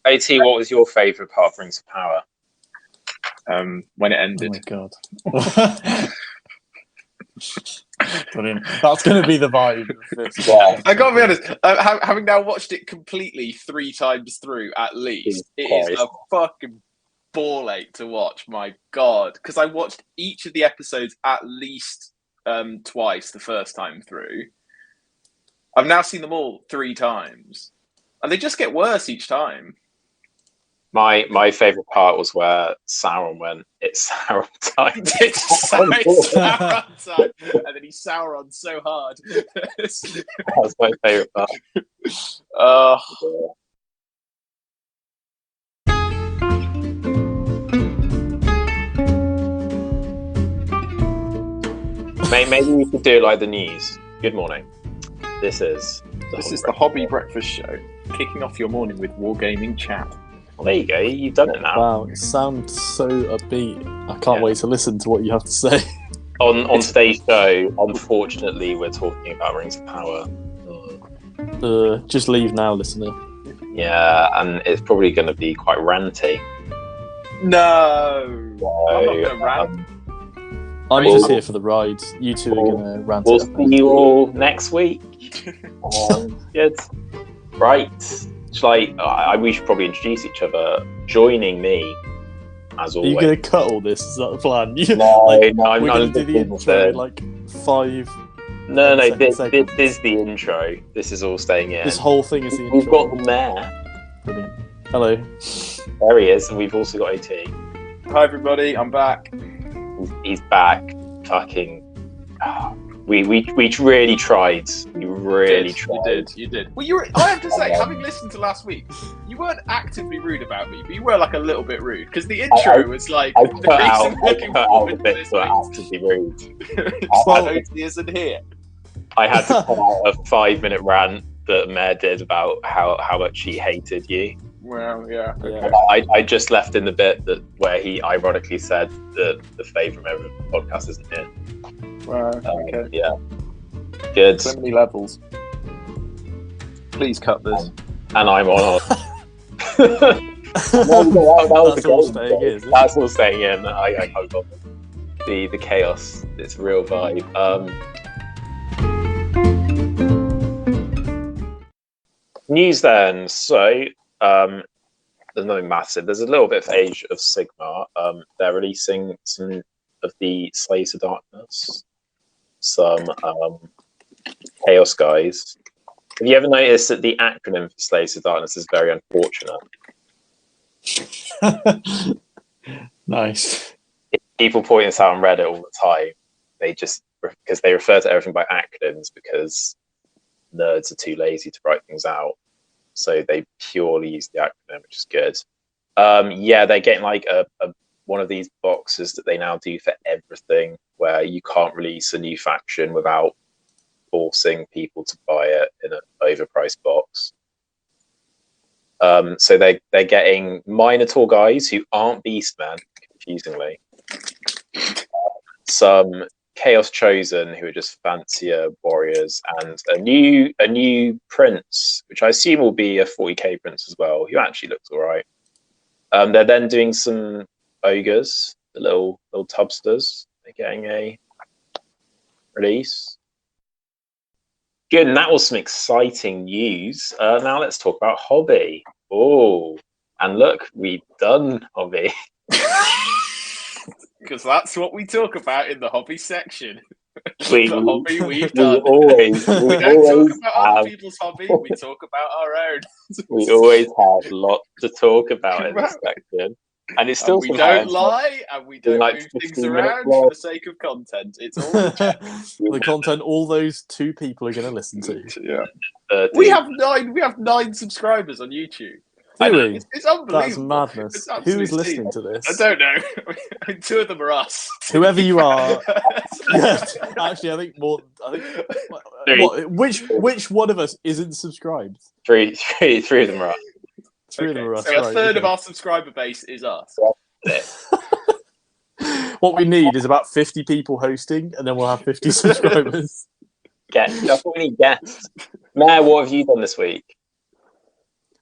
AT, what was your favourite part of Rings of Power? When it ended. Oh my god. Brilliant. That's going to be the vibe of this. Yeah. I gotta be honest, having now watched it completely 3 times through at least, it is a fucking ball ache to watch. My god, because I watched each of the episodes at least twice the first time through. I've now seen them all 3 times, and they just get worse each time. My favourite part was where Sauron went, "It's Sauron time." It's Sauron time, and then he Sauron so hard. That was my favourite part. Maybe we could do it like the news. Good morning. This is the Hobby Breakfast Show, kicking off your morning with Wargaming chat. Well, there you go. You've done it now. Wow, it sounds so upbeat. I can't wait to listen to what you have to say. On today's show, unfortunately, we're talking about Rings of Power. Just leave now, listener. Yeah, and it's probably going to be quite ranty. No, I'm not going to rant. I'm just here for the ride. You two are going to rant. We'll see you all next week. Good. Right. We should probably introduce each other. Joining me, as always. Are you going to cut all this? Is that the plan? I'm we're going not to do the intro in like 5. No, this is the intro. This is all staying in. This whole thing is the intro. We've got them there. Brilliant. Hello. There he is, and we've also got AT. Hi everybody, I'm back. He's back. Fucking. We really tried. We really tried. You did. Well, I have to say, having listened to last week, you weren't actively rude about me, but you were like a little bit rude because the intro was like. I cut out the bits that were actively rude. OT isn't here. I had to cut out a 5-minute rant that Mare did about how much he hated you. Well, yeah. Okay. I just left in the bit where he ironically said that the favourite member of the podcast isn't here. Okay. Yeah. Good. So many levels. Please cut this. And I'm on. That's all staying in. That's all staying in. I can't go. The chaos. It's a real vibe. News then. So there's nothing massive. There's a little bit of Age of Sigmar. They're releasing some of the Slaves of Darkness, some Chaos guys. Have you ever noticed that the acronym for Slaves of Darkness is very unfortunate? Nice. People point this out on Reddit all the time. Because they refer to everything by acronyms because nerds are too lazy to write things out. So they purely use the acronym, which is good. They're getting like a one of these boxes that they now do for everything, where you can't release a new faction without forcing people to buy it in an overpriced box. So they're getting Minotaur guys who aren't Beastmen, confusingly. Some Chaos Chosen who are just fancier warriors, and a new prince, which I assume will be a 40k prince as well, who actually looks alright. They're then doing some ogres, the little tubsters. They're getting a release. Good, and that was some exciting news. Now let's talk about Hobby. Oh, and look, we've done Hobby. Because that's what we talk about in the Hobby section. The hobby we've done. We don't talk about other people's hobby, we talk about our own. We always have lots to talk about in this section. And it's still we don't lie, and we don't move things around for the sake of content. It's all the content all those 2 people are going to listen to. Yeah. We have 9 subscribers on YouTube. Really? It's unbelievable. That's madness. Who is listening to this? I don't know. 2 of them are us. Whoever you are. Actually, I think more. Which one of us isn't subscribed? 3 of them are us. 3 of them are us. So a third of our subscriber base is us. What we need is about 50 people hosting, and then we'll have 50 subscribers. That's what we need guests. Mare, what have you done this week?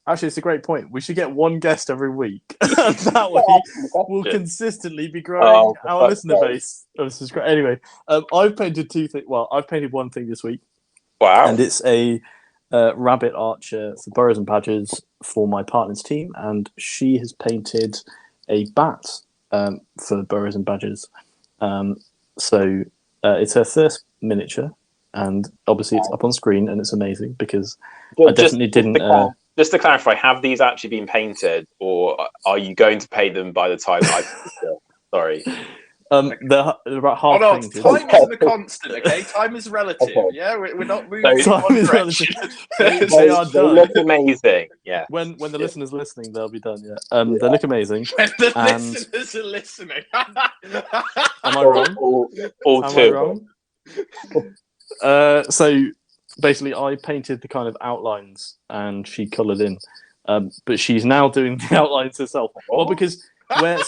Actually, it's a great point. We should get one guest every week. That way, we'll consistently be growing our listener base of subscribers. Anyway, I've painted two things. Well, I've painted one thing this week. Wow. And it's a rabbit archer for Burrows and Badgers for my partner's team. And she has painted a bat for Burrows and Badgers. So it's her first miniature. And obviously, it's up on screen and it's amazing because I definitely didn't. Just to clarify, have these actually been painted, or are you going to paint them by the time I? Sorry. They're about half painted. Time isn't a constant, okay? Time is relative. Okay. Yeah, we're not moving. Time is relative. They are done. They look amazing. Yeah. When the listeners are listening, they'll be done. Yeah. They look amazing. When the listeners are listening. Am I wrong? All Am two. I wrong? So basically, I painted the kind of outlines, and she coloured in. But she's now doing the outlines herself. Well, because where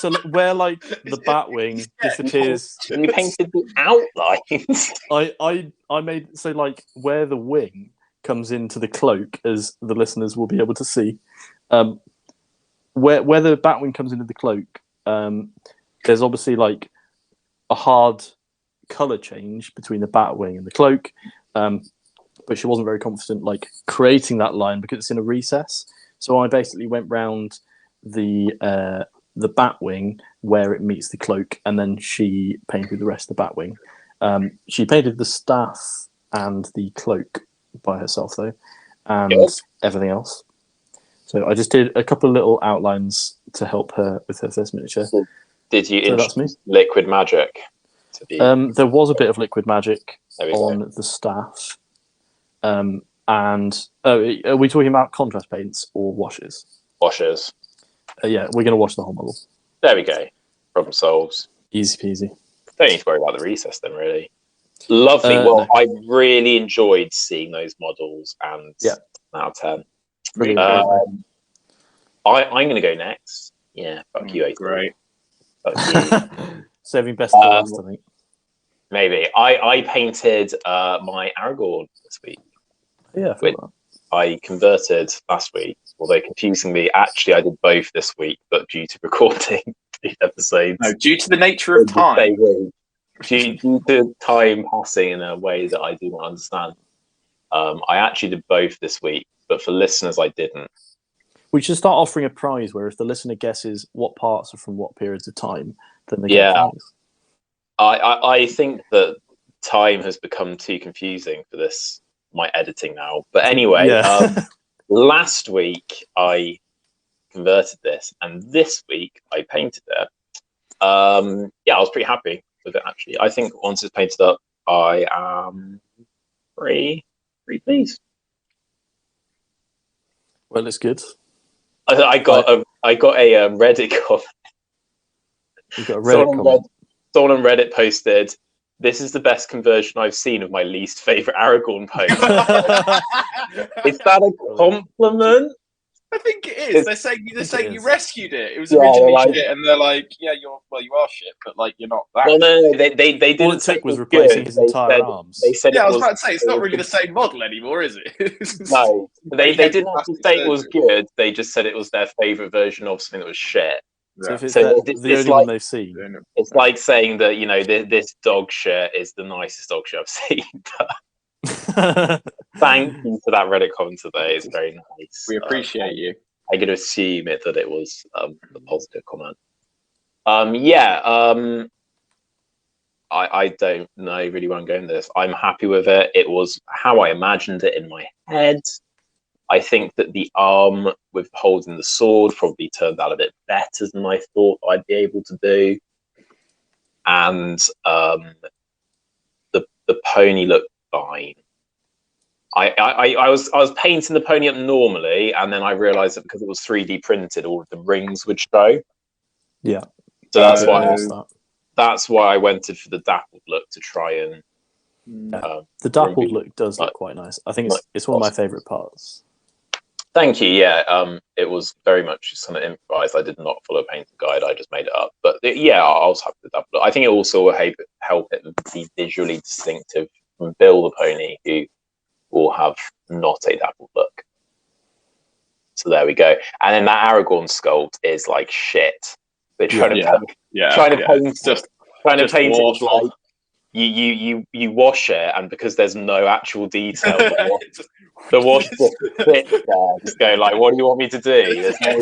like the Batwing disappears. And you painted the outlines. I made so like where the wing comes into the cloak, as the listeners will be able to see. Where the Batwing comes into the cloak, there's obviously like a hard colour change between the Batwing and the cloak. But she wasn't very confident like creating that line because it's in a recess. So I basically went round the Batwing where it meets the cloak, and then she painted the rest of the Batwing. She painted the staff and the cloak by herself though, and everything else. So I just did a couple of little outlines to help her with her first miniature. Did you introduce liquid magic? There was a bit of liquid magic on the staff. And are we talking about contrast paints or washes? Washes. Yeah, we're going to wash the whole model. There we go. Problem solved. Easy peasy. Don't need to worry about the recess then, really. Lovely. Well, no. I really enjoyed seeing those models, and out of 10. Really I'm going to go next. Yeah, fuck you, great. Fuck you. Saving best for last, I think. Maybe. I painted my Aragorn this week. Yeah, I converted last week, although confusingly, actually I did both this week, but due to recording the episodes. No, due to the nature of time. Due to time passing in a way that I do not understand. I actually did both this week, but for listeners I didn't. We should start offering a prize where if the listener guesses what parts are from what periods of time, then they get a prize. I think that time has become too confusing for this, my editing now. But anyway, last week I converted this, and this week I painted it. I was pretty happy with it, actually. I think once it's painted up, I am pretty pleased. Well, it's good. I got a Reddit comment. You got a Reddit comment. Someone on Reddit posted, "This is the best conversion I've seen of my least favorite Aragorn post." Is that a compliment? I think it is. They're saying you rescued it. It was originally shit, and they're like, "Yeah, you are shit, but like you're not that." Well, no, they didn't. All it took was replacing his entire arms. They said, I was about to say, it's not really the same model anymore, is it? No, they didn't have to say it was good. They just said it was their favorite version of something that was shit. So if it's the only one they've seen, it's like saying that this dog shit is the nicest dog shit I've seen. Thank you for that Reddit comment today. It's very nice. We appreciate you. I could assume that it was a positive comment. I don't know really where I'm going with this. I'm happy with it. It was how I imagined it in my head. I think that the arm with holding the sword probably turned out a bit better than I thought I'd be able to do. And the pony looked fine. I was painting the pony up normally, and then I realised that because it was 3D printed, all of the rings would show. Yeah. So that's why I went for the dappled look to try and. The dappled look does look quite nice. I think it's one of my favourite parts. Thank you. Yeah, it was very much just kind of improvised. I did not follow a painting guide. I just made it up. But I was happy with that. But I think it also will help it be visually distinctive from Bill the pony, who will have not a dappled look. So there we go. And then that Aragorn sculpt is like shit. They're trying to paint it like you wash it, and because there's no actual detail, the wash just sits there, just going like, "What do you want me to do?" There's no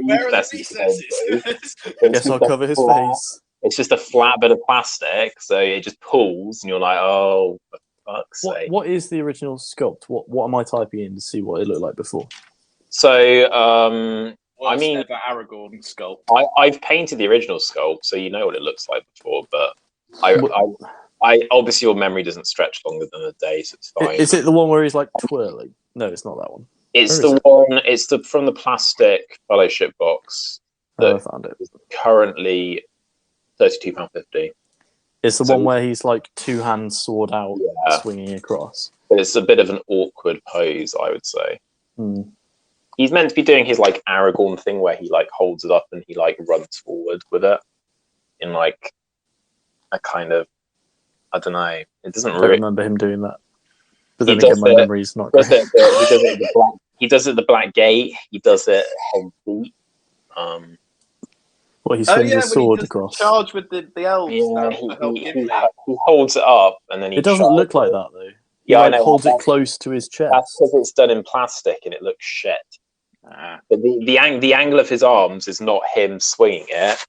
where are the recesses? Guess I'll cover his face. It's just a flat bit of plastic, so it just pulls, and you're like, "Oh, for fuck's sake!" What is the original sculpt? What am I typing in to see what it looked like before? So, I mean, the Aragorn sculpt. I've painted the original sculpt, so you know what it looks like before. But I obviously your memory doesn't stretch longer than a day, so it's fine. Is it the one where he's like twirling? No, it's not that one. It's the one. It's from the plastic Fellowship box. I found it. Currently £32.50. It's the one where he's like two hands sword out, swinging across. It's a bit of an awkward pose, I would say. He's meant to be doing his like Aragorn thing where he like holds it up and he like runs forward with it in like a kind of, I don't know. It doesn't really. I remember him doing that. But then again, my memory's not great. He does it at the Black Gate. He does it on feet. Well, he swings his sword across. Charge with the elves. Yeah, he holds it up and then he. It doesn't look like that though. Yeah, I know. Holds it close to his chest. That's because it's done in plastic and it looks shit. But the angle of his arms is not him swinging it.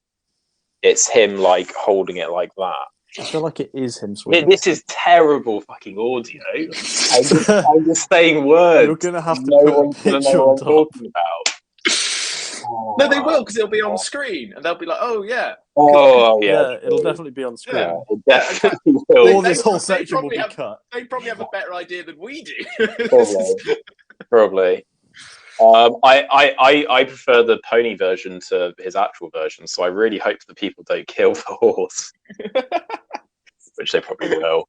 It's him like holding it like that. I feel like it is him swinging. This is terrible fucking audio. I'm just saying words. You're gonna have to put a picture on top. No, they will, because it'll be on screen, and they'll be like, "Oh yeah, yeah, it'll definitely be on screen." Yeah, it definitely will. All this whole section will be cut. They probably have a better idea than we do. Probably. I prefer the pony version to his actual version, so I really hope the people don't kill the horse, which they probably will.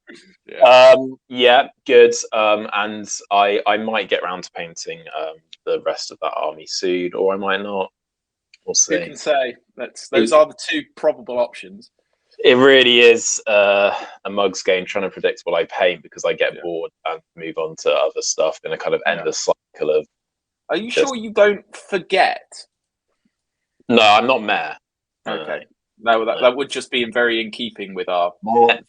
Yeah, good. And I might get around to painting the rest of that army soon, or I might not. We'll see. Who can say? Those are the two probable options. It really is a mug's game trying to predict what I paint, because I get bored and move on to other stuff in a kind of endless cycle of. Are you sure you don't forget? No, I'm not Mayor. Okay. No, that would just be very in keeping with our.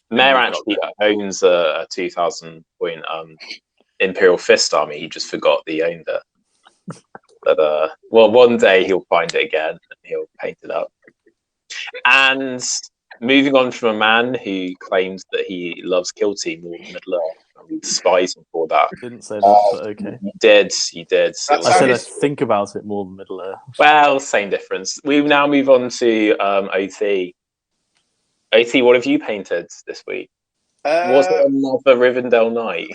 Mayor actually owns a 2,000 point Imperial Fist army. He just forgot that he owned it. But well, one day he'll find it again and he'll paint it up. And moving on from a man who claims that he loves Kill Team more than Middle Earth, we despise him for that. I didn't say that, but okay. You did. I said I think about it more than Middle Earth. Well, same difference. We now move on to OT. OT, what have you painted this week? Was it another Rivendell Night?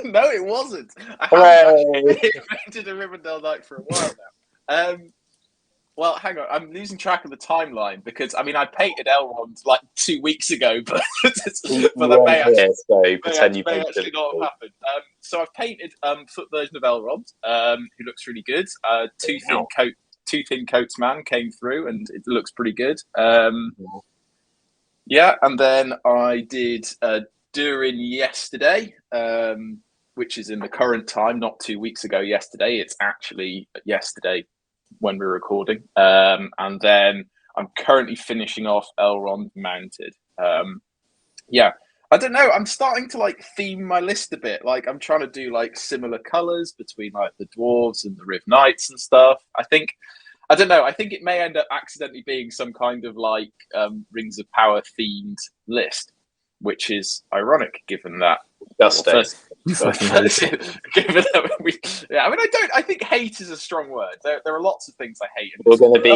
No, it wasn't. I painted a Rivendell Night for a while now. Well, hang on. I'm losing track of the timeline because I painted Elrond like 2 weeks ago, but that may actually not have happened. So I've painted foot version of Elrond, who looks really good. Two Thin Coats Man came through, and it looks pretty good. Yeah, and then I did Durin yesterday, which is in the current time, not 2 weeks ago. Yesterday, it's actually yesterday when we're recording, and then I'm currently finishing off Elrond Mounted. Yeah, I don't know. I'm starting to like theme my list a bit. Like I'm trying to do like similar colors between like the dwarves and the Riv Knights and stuff. I don't know. I think it may end up accidentally being some kind of like Rings of Power themed list, which is ironic given that. Given that I think hate is a strong word. There are lots of things I hate. We're going to be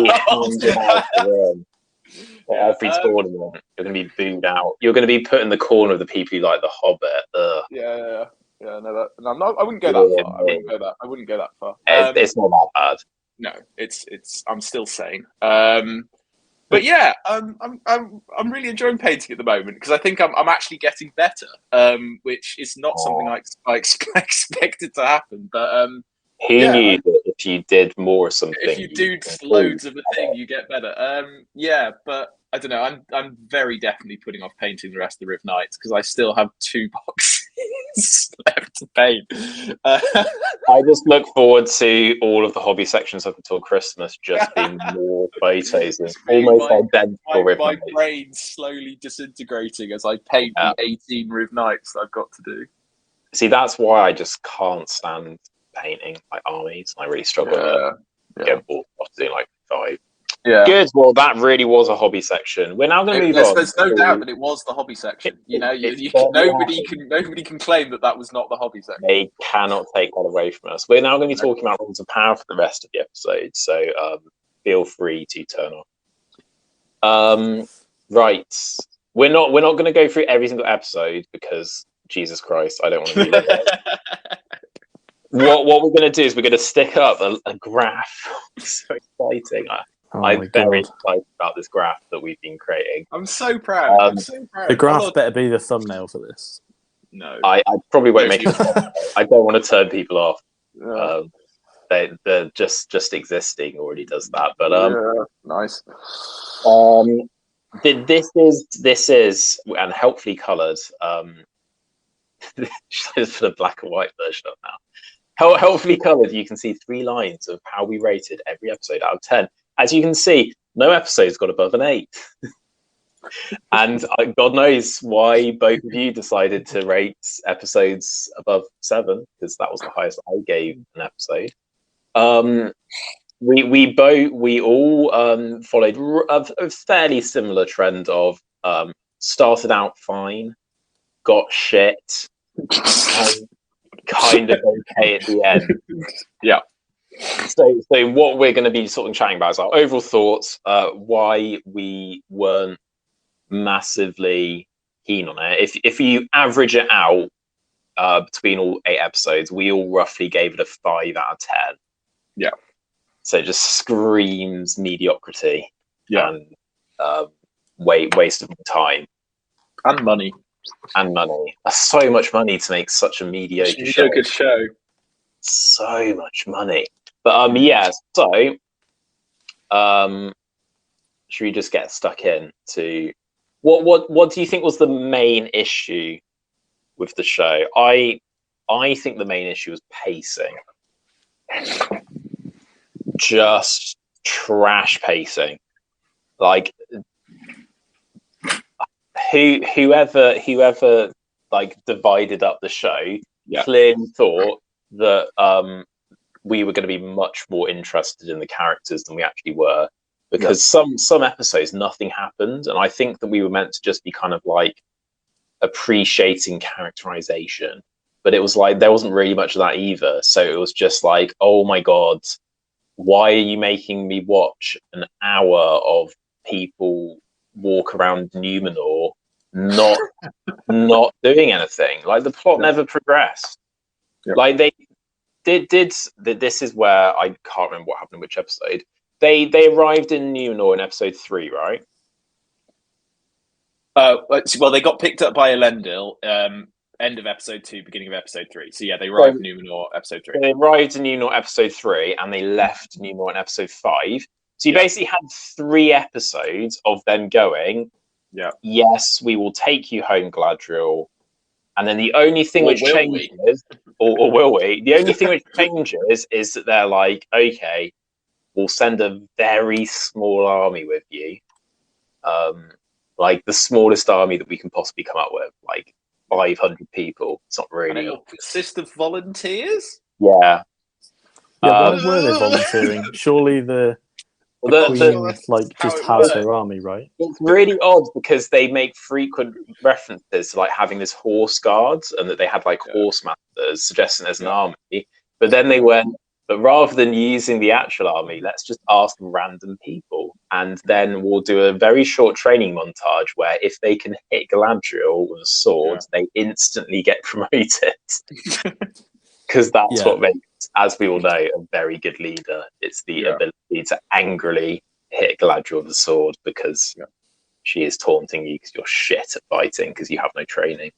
every tournament. You're going to be booed out. You're going to be put in the corner of the people who like The Hobbit. Yeah. No, I'm not. I wouldn't go that far. I wouldn't go that far. It's not that bad. No, it's. I'm still sane. But yeah, I'm really enjoying painting at the moment because I think I'm actually getting better, which is not something I expected to happen. But who knew that if you did more something, if you do loads of a thing, you get better. Yeah, but I don't know. I'm very definitely putting off painting the rest of the Riv Knights because I still have 2 boxes. left to paint. I just look forward to all of the hobby sections up until Christmas just being more photos and almost identical Riv my Knights. brain's slowly disintegrating as I paint the 18 Riv Knights I've got to do. See, that's why I just can't stand painting like armies. I really struggle to get bored after doing like 5. Yeah. Good. Well, that really was a hobby section. We're now going to move on. There's no doubt that it was the hobby section. You know, nobody can claim that was not the hobby section. They cannot take that away from us. We're now going to be talking about Rings of Power for the rest of the episode, so feel free to turn off. Right. We're not going to go through every single episode because Jesus Christ, I don't want to relive it. What we're going to do is we're going to stick up a graph. It's so exciting. I'm very excited about this graph that we've been creating. I'm so proud. The graph better be the thumbnail for this. No. I probably won't make it. I don't want to turn people off. They're just existing already does that. But nice. This is and helpfully coloured. Just put a black and white version up now. Helpfully coloured, you can see 3 lines of how we rated every episode out of 10. As you can see, no episode's got above an 8. And God knows why both of you decided to rate episodes above 7, because that was the highest I gave an episode. We all followed a fairly similar trend of started out fine, got shit, kind of okay at the end. Yeah. So what we're going to be sort of chatting about is our overall thoughts, why we weren't massively keen on it. If you average it out between all 8 episodes, we all roughly gave it a 5 out of 10. Yeah. So it just screams mediocrity. Yeah. And waste of time. And money. That's so much money to make such a mediocre show. So much money. But so should we just get stuck in to what do you think was the main issue with the show? I think the main issue was pacing. Just trash pacing. Like whoever like divided up the show clearly thought that we were going to be much more interested in the characters than we actually were, because some episodes nothing happened, and I think that we were meant to just be kind of like appreciating characterization, but it was like there wasn't really much of that either. So it was just like, oh my god, why are you making me watch an hour of people walk around Numenor not doing anything? Like the plot never progressed. Like they did this is where I can't remember what happened in which episode. They arrived in Numenor in episode 3, right? Well, they got picked up by Elendil, end of episode 2, beginning of episode 3. So yeah, they arrived in Numenor episode 3. They arrived in Numenor episode 3 and they left Numenor in episode 5. So you basically had 3 episodes of them going, yes, we will take you home, Galadriel. And then the only thing which changes, or will we? The only thing which changes is that they're like, okay, we'll send a very small army with you. Like the smallest army that we can possibly come up with, like 500 people. It's not really. And it'll consist of volunteers? Yeah. Why were they volunteering? Surely the Queen just has her army, right? It's really odd because they make frequent references to like having this horse guards and that they had like horse masters suggesting there's an army. But then they went, but rather than using the actual army, let's just ask random people. And then we'll do a very short training montage where if they can hit Galadriel with a sword, they instantly get promoted. Because that's what makes, as we all know, a very good leader. It's the ability to angrily hit Galadriel with a sword because she is taunting you because you're shit at fighting because you have no training.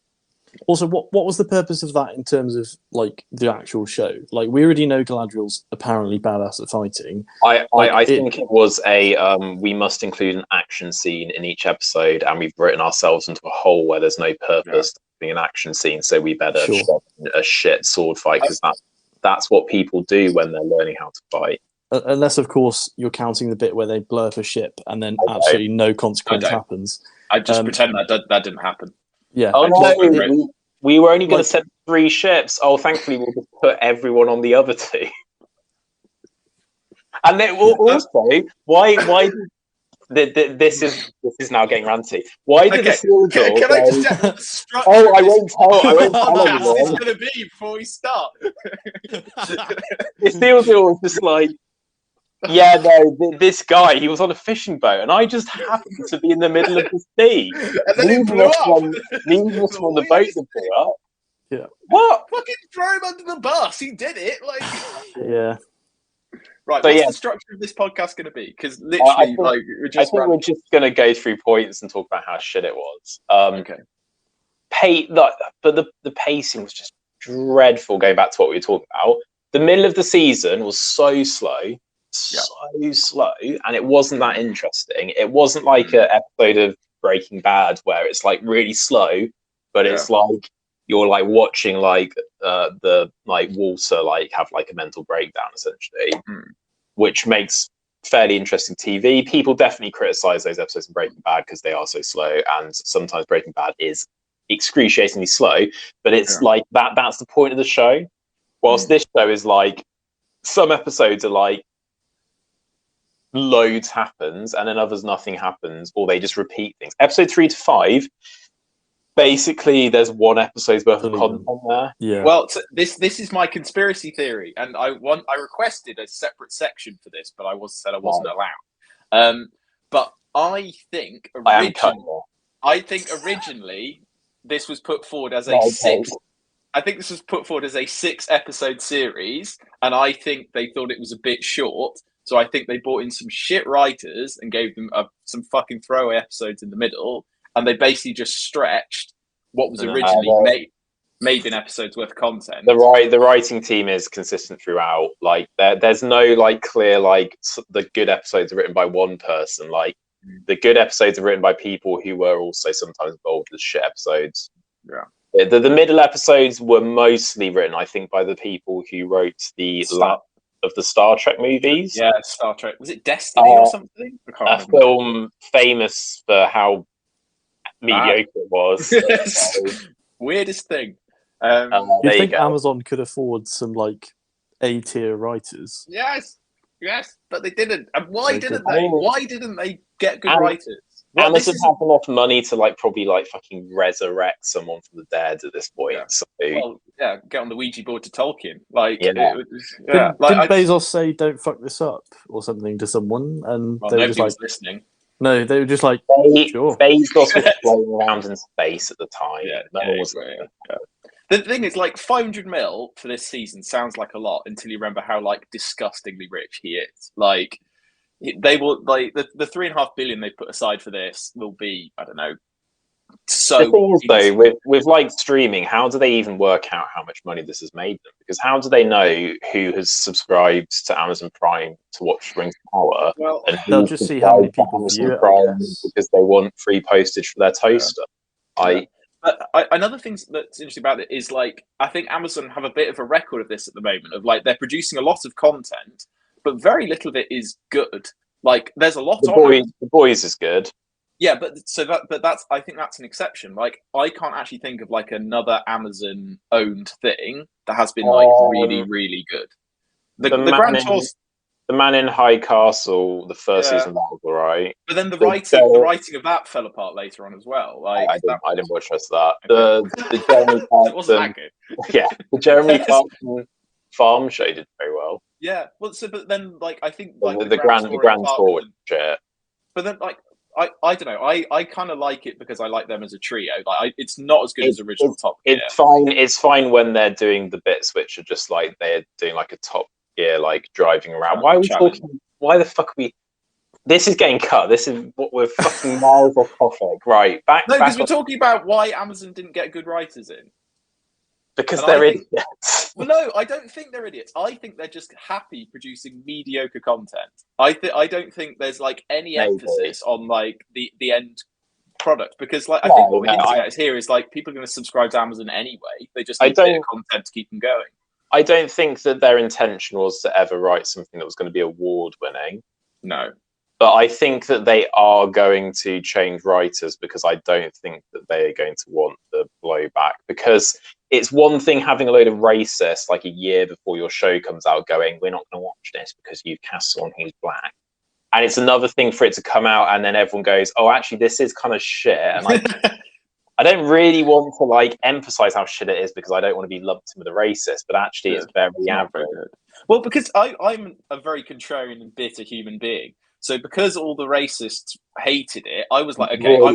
Also, what was the purpose of that in terms of like the actual show? Like, we already know Galadriel's apparently badass at fighting. I think it was a we must include an action scene in each episode, and we've written ourselves into a hole where there's no purpose to being an action scene, so we better shove a shit sword fight because that's what people do when they're learning how to fight. Unless, of course, you're counting the bit where they blur up a ship and then absolutely no consequence happens. I just pretend that didn't happen. Yeah. Oh no, we were only going to send 3 ships. Oh, thankfully we'll just put everyone on the other 2. And then also, why? This is now getting ranty. Why did the Isildur? Can I just tell the structure? Oh, I won't tell anymore. It's going to be before we start. Isildur was just like, yeah, no, this guy, he was on a fishing boat, and I just happened to be in the middle of the sea. And then it blew up. Neither was on the boat that blew up. Yeah. What? Fucking throw him under the bus. He did it. Like. Yeah. Right. So, what's the structure of this podcast going to be? Because literally, we're just. I think we're just going to go through points and talk about how shit it was. Okay. But the pacing was just dreadful. Going back to what we were talking about, the middle of the season was so slow. So slow, and it wasn't that interesting. It wasn't like an episode of Breaking Bad where it's like really slow, but it's like you're like watching like the like Walter like have like a mental breakdown essentially, which makes fairly interesting TV. People definitely criticize those episodes of Breaking Bad because they are so slow, and sometimes Breaking Bad is excruciatingly slow, but it's like that's the point of the show. Whilst this show is like some episodes are like loads happens and then others nothing happens, or they just repeat things. Episode 3 to 5, basically there's one episode's worth of content there. Yeah. Well, this is my conspiracy theory, and I requested a separate section for this, but I wasn't allowed. But I think originally this was put forward as a 6. I think this was put forward as a 6-episode series, and I think they thought it was a bit short. So I think they brought in some shit writers and gave them some fucking throwaway episodes in the middle, and they basically just stretched what was originally made in episodes worth of content. The writing team is consistent throughout. Like there's no like clear like the good episodes are written by one person. Like the good episodes are written by people who were also sometimes involved with shit episodes. Yeah. The middle episodes were mostly written, I think, by the people who wrote the of the Star Trek movies. Yeah, Star Trek. Was it Destiny or something? A film famous for how mediocre it was. Weirdest thing. You think Amazon could afford some like A-tier writers? Yes, but they didn't. And why didn't they? Why didn't they get good writers? Amazon have enough money to like probably like fucking resurrect someone from the dead at this point. Yeah. So Get on the Ouija board to Tolkien. Like, didn't Bezos say "Don't fuck this up" or something to someone, and they were just like listening. No, they were just like sure. Bezos was floating around in space at the time. The thing is, like, 500 mil for this season sounds like a lot until you remember how like disgustingly rich he is. Like. They will like the 3.5 billion they put aside for this will be, I don't know. So the thing is, though, with like streaming, how do they even work out how much money this has made them? Because how do they know who has subscribed to Amazon Prime to watch Rings of Power? Well, and they'll just see how many people view it because they want free postage for their toaster. Another thing that's interesting about it is like I think Amazon have a bit of a record of this at the moment of like they're producing a lot of content, but very little of it is good. Like there's a lot The Boys is good. Yeah, but that's I think that's an exception. Like I can't actually think of like another Amazon owned thing that has been like really, really good. The Grand Tours. The Man in High Castle, the first season, that was alright. But then the writing of that fell apart later on as well. Like I didn't watch the rest of that. The Jeremy Clarkson, wasn't that good. Yeah, the Jeremy Clarkson farm show did very well. Yeah, well, but then like I think like the Grand Tour shit. But then like I don't know. I kind of like it because I like them as a trio. Like it's not as good as original Top Gear. It's fine. It's fine when they're doing the bits which are just like they're doing like a Top Gear, like driving around. Why are we talking? Why the fuck are we? This is getting cut. This is what we're fucking miles off topic. Right, back. No, because we're on, talking about why Amazon didn't get good writers in. because And they're I think- idiots. Well, no, I don't think they're idiots. I think they're just happy producing mediocre content. I don't think there's like any Maybe. emphasis on like the end product, because like I No, think what we're no, hinting at is here is like people are going to subscribe to Amazon anyway. They just I need a bit don't- of content to keep them going. I don't think that their intention was to ever write something that was going to be award-winning. No. But I think that they are going to change writers, because I don't think that they are going to want the blowback. Because it's one thing having a load of racists like a year before your show comes out going, we're not going to watch this because you've cast someone who's black. And it's another thing for it to come out and then everyone goes, oh, actually, this is kind of shit. And like, I don't really want to like emphasize how shit it is, because I don't want to be lumped in with a racist, but actually it's very average. Well, because I'm a very contrarian and bitter human being. So because all the racists hated it, I was like, okay, Really I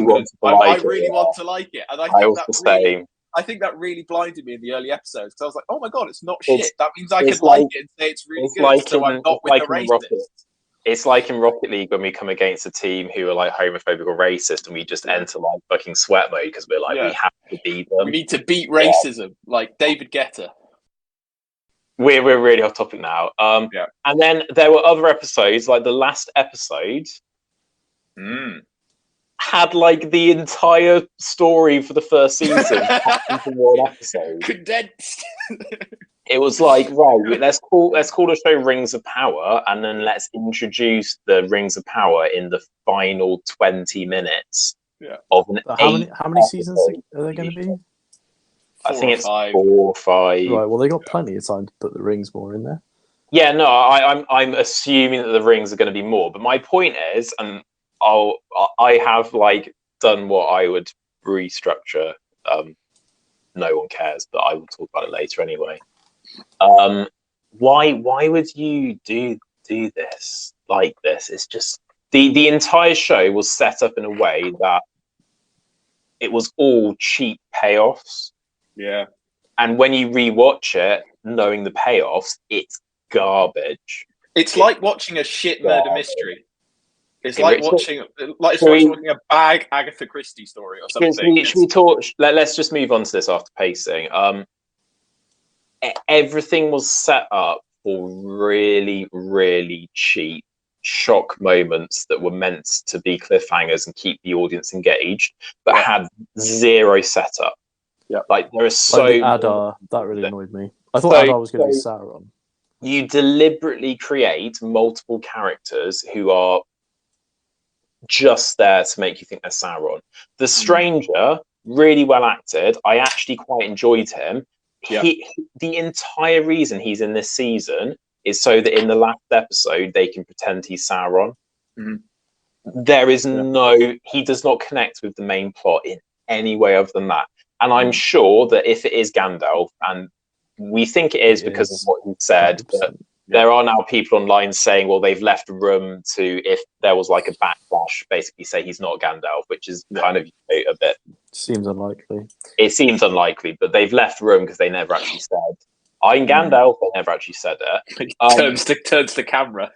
really want to like it. And I think that really blinded me in the early episodes, because I was like, oh my god, it's not shit. That means I can like it and say it's really good. Like so I'm not with the racists. It's like in Rocket League when we come against a team who are like homophobic or racist, and we just enter like fucking sweat mode because we're like, we have to beat them. We need to beat racism, like David Guetta. We're really off topic now. And then there were other episodes, like the last episode had like the entire story for the first season into one episode. Condensed. It was like, right, let's call the show Rings of Power, and then let's introduce the Rings of Power in the final 20 minutes of an how many seasons are there going to be? I think it's 4 or 5. Right, well, they got plenty of time to put the rings more in there. Yeah, no, I'm assuming that the rings are going to be more. But my point is, and I have like done what I would restructure. No one cares, but I will talk about it later anyway. Why would you do this like this? It's just the entire show was set up in a way that it was all cheap payoffs. Yeah. And when you rewatch it, knowing the payoffs, it's garbage. It's like watching a shit murder mystery. It's like watching a bag Agatha Christie story or something. Should we talk? Let's just move on to this after pacing. Everything was set up for really, really cheap shock moments that were meant to be cliffhangers and keep the audience engaged, but had zero setup. Yeah, like there is so like Adar, that really annoyed me. I thought Adar was going to be Sauron. You deliberately create multiple characters who are just there to make you think they're Sauron. The Stranger, really well acted. I actually quite enjoyed him. Yeah. The entire reason he's in this season is so that in the last episode they can pretend he's Sauron. There is he does not connect with the main plot in any way other than that. And I'm sure that if it is Gandalf, and we think it is because of what he said, but there are now people online saying, well, they've left room to, if there was like a backlash, basically say he's not Gandalf, which is kind of a bit... Seems unlikely. It seems unlikely, but they've left room because they never actually said, I'm Gandalf. They never actually said it. Turns to camera.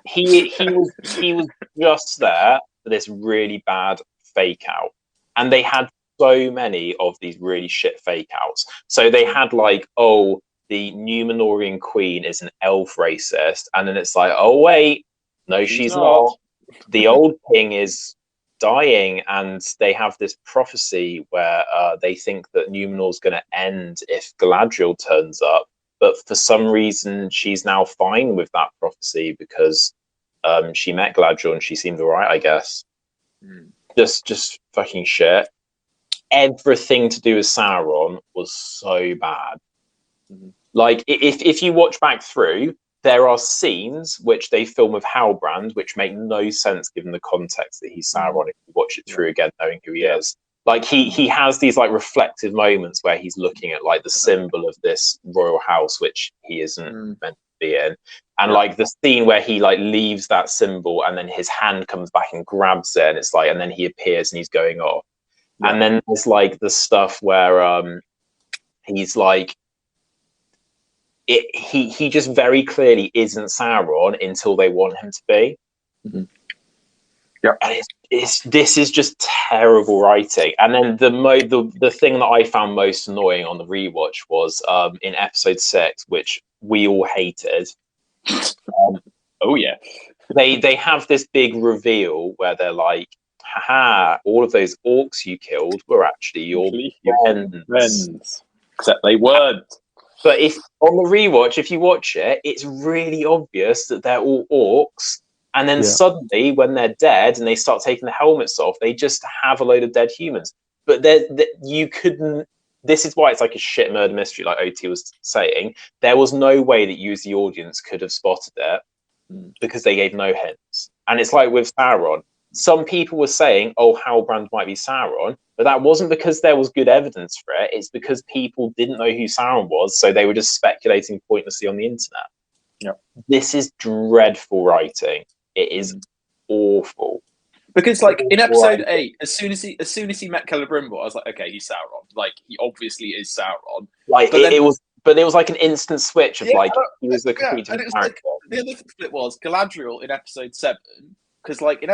he was just there for this really bad fake out. And they had so many of these really shit fake outs. So they had like, oh, the Numenorian queen is an elf racist, and then it's like, oh wait, no, she's not. The old king is dying, and they have this prophecy where they think that Numenor's going to end if Galadriel turns up, but for some reason she's now fine with that prophecy because she met Galadriel and she seemed alright, I guess. Just fucking shit. Everything to do with Sauron was so bad. Like, if you watch back through, there are scenes which they film with Halbrand, which make no sense given the context that he's Sauron. If you watch it through again, knowing who he is, like he has these like reflective moments where he's looking at like the symbol of this royal house, which he isn't meant to be in, and like the scene where he like leaves that symbol and then his hand comes back and grabs it, and it's like, and then he appears and he's going off, and then there's like the stuff where he's like, he just very clearly isn't Sauron until they want him to be. Mm-hmm. Yeah, and this is just terrible writing. And then the thing that I found most annoying on the rewatch was in episode 6, which we all hated. Oh yeah, they have this big reveal where they're like, haha, all of those orcs you killed were actually your friends. Except they weren't. But if on the rewatch, if you watch it, it's really obvious that they're all orcs. And then suddenly, when they're dead and they start taking the helmets off, they just have a load of dead humans. But you couldn't. This is why it's like a shit murder mystery, like OT was saying. There was no way that you, as the audience, could have spotted it because they gave no hints. And it's like with Sauron. Some people were saying, "Oh, Halbrand might be Sauron," but that wasn't because there was good evidence for it. It's because people didn't know who Sauron was, so they were just speculating pointlessly on the internet. Yeah, this is dreadful writing. It is awful. Because like in episode 8, as soon as he met Celebrimbor, I was like, okay, he's Sauron. Like he obviously is Sauron. Like it was like an instant switch of like he was the complete character. Like, the other flip was Galadriel in episode 7. Because like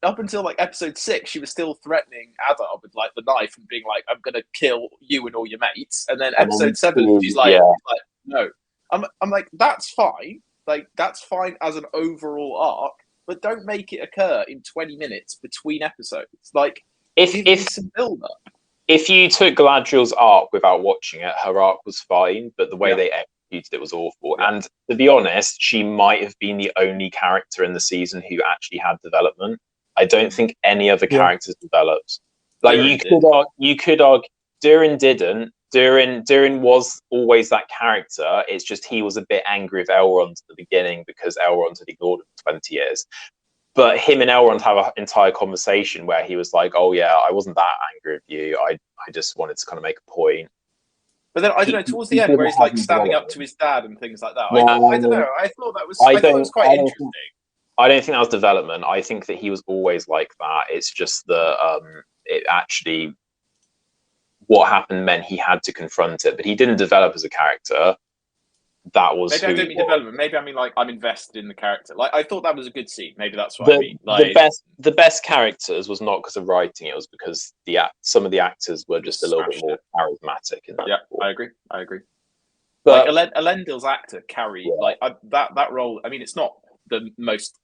up until like episode 6, she was still threatening Adar with like the knife and being like, "I'm gonna kill you and all your mates." And then episode 7, she's like, "No." I'm like, that's fine. Like that's fine as an overall arc, but don't make it occur in 20 minutes between episodes. Like if some build up. If you took Galadriel's arc without watching it, her arc was fine, but the way they executed it was awful. Yeah. And to be honest, she might have been the only character in the season who actually had development. I don't think any other characters developed. Like you could argue Durin didn't. Durin was always that character. It's just he was a bit angry with Elrond at the beginning because Elrond had ignored him for 20 years. But him and Elrond have an entire conversation where he was like, "Oh yeah, I wasn't that angry with you. I just wanted to kind of make a point." But then I don't know. Towards the end, where he's like standing up to his dad and things like that. I don't know. I thought that was. I thought it was quite interesting. I don't think that was development. I think that he was always like that. It's just that it actually what happened meant he had to confront it, but he didn't develop as a character. That was maybe I don't mean development. Maybe I mean like I'm invested in the character. Like I thought that was a good scene. Maybe that's what I mean. Like the best characters was not because of writing. It was because some of the actors were just a little bit more charismatic. I agree. But like Elendil's actor carried like that role. I mean, it's not the most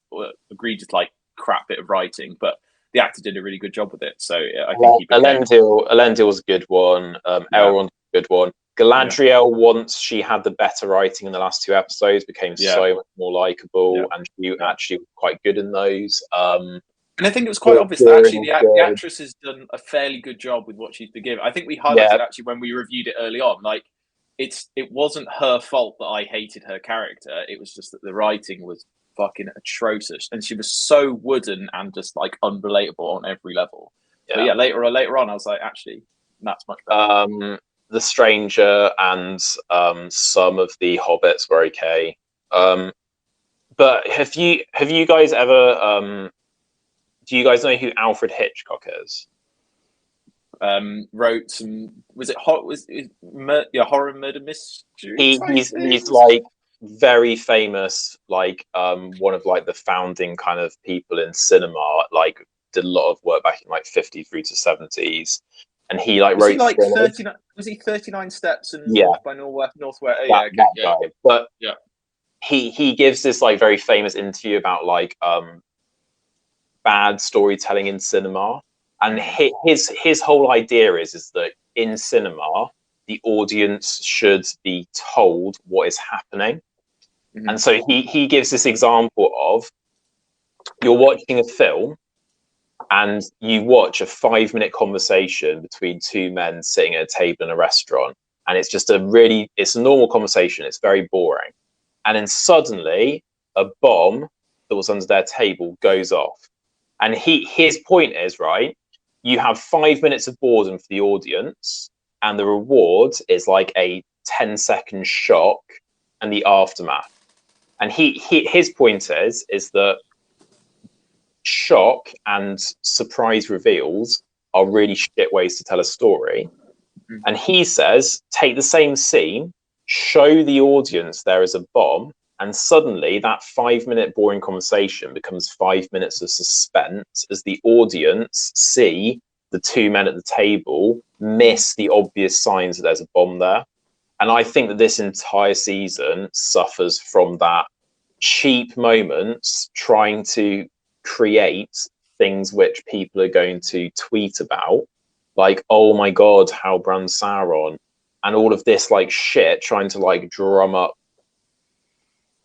egregious like crap bit of writing, but the actor did a really good job with it. So I think Elendil was a good one. Elrond was a good one. Galadriel, once she had the better writing in the last 2 episodes, became so much more likable, and she actually was quite good in those. And I think it was quite obvious that actually the actress has done a fairly good job with what she's been given. I think we highlighted actually when we reviewed it early on, like it wasn't her fault that I hated her character. It was just that the writing was fucking atrocious, and she was so wooden and just like unrelatable on every level. But later on, I was like, actually, that's much better. The Stranger and some of the Hobbits were okay. But have you guys ever do you guys know who Alfred Hitchcock is? Wrote some horror murder mystery. He's like very famous, like one of like the founding kind of people in cinema, like did a lot of work back in like 50 through to 70s. And he like wrote like 39. Was he 39 Steps and North by Northwest? But he gives this like very famous interview about like bad storytelling in cinema, and his whole idea is that in cinema the audience should be told what is happening. And so he gives this example of you're watching a film and you watch a 5-minute conversation between 2 men sitting at a table in a restaurant, and it's just it's a normal conversation. It's very boring. And then suddenly a bomb that was under their table goes off. And his point is, right, you have 5 minutes of boredom for the audience, and the reward is like a 10-second shock and the aftermath. And his point is that shock and surprise reveals are really shit ways to tell a story. And he says, take the same scene show the audience there is a bomb, and suddenly that 5-minute boring conversation becomes 5 minutes of suspense as the audience see the two men at the table miss the obvious signs that there's a bomb there. And I think that this entire season suffers from that cheap moments trying to create things which people are going to tweet about, like, oh my god, Halbrand Sauron, and all of this like shit, trying to like drum up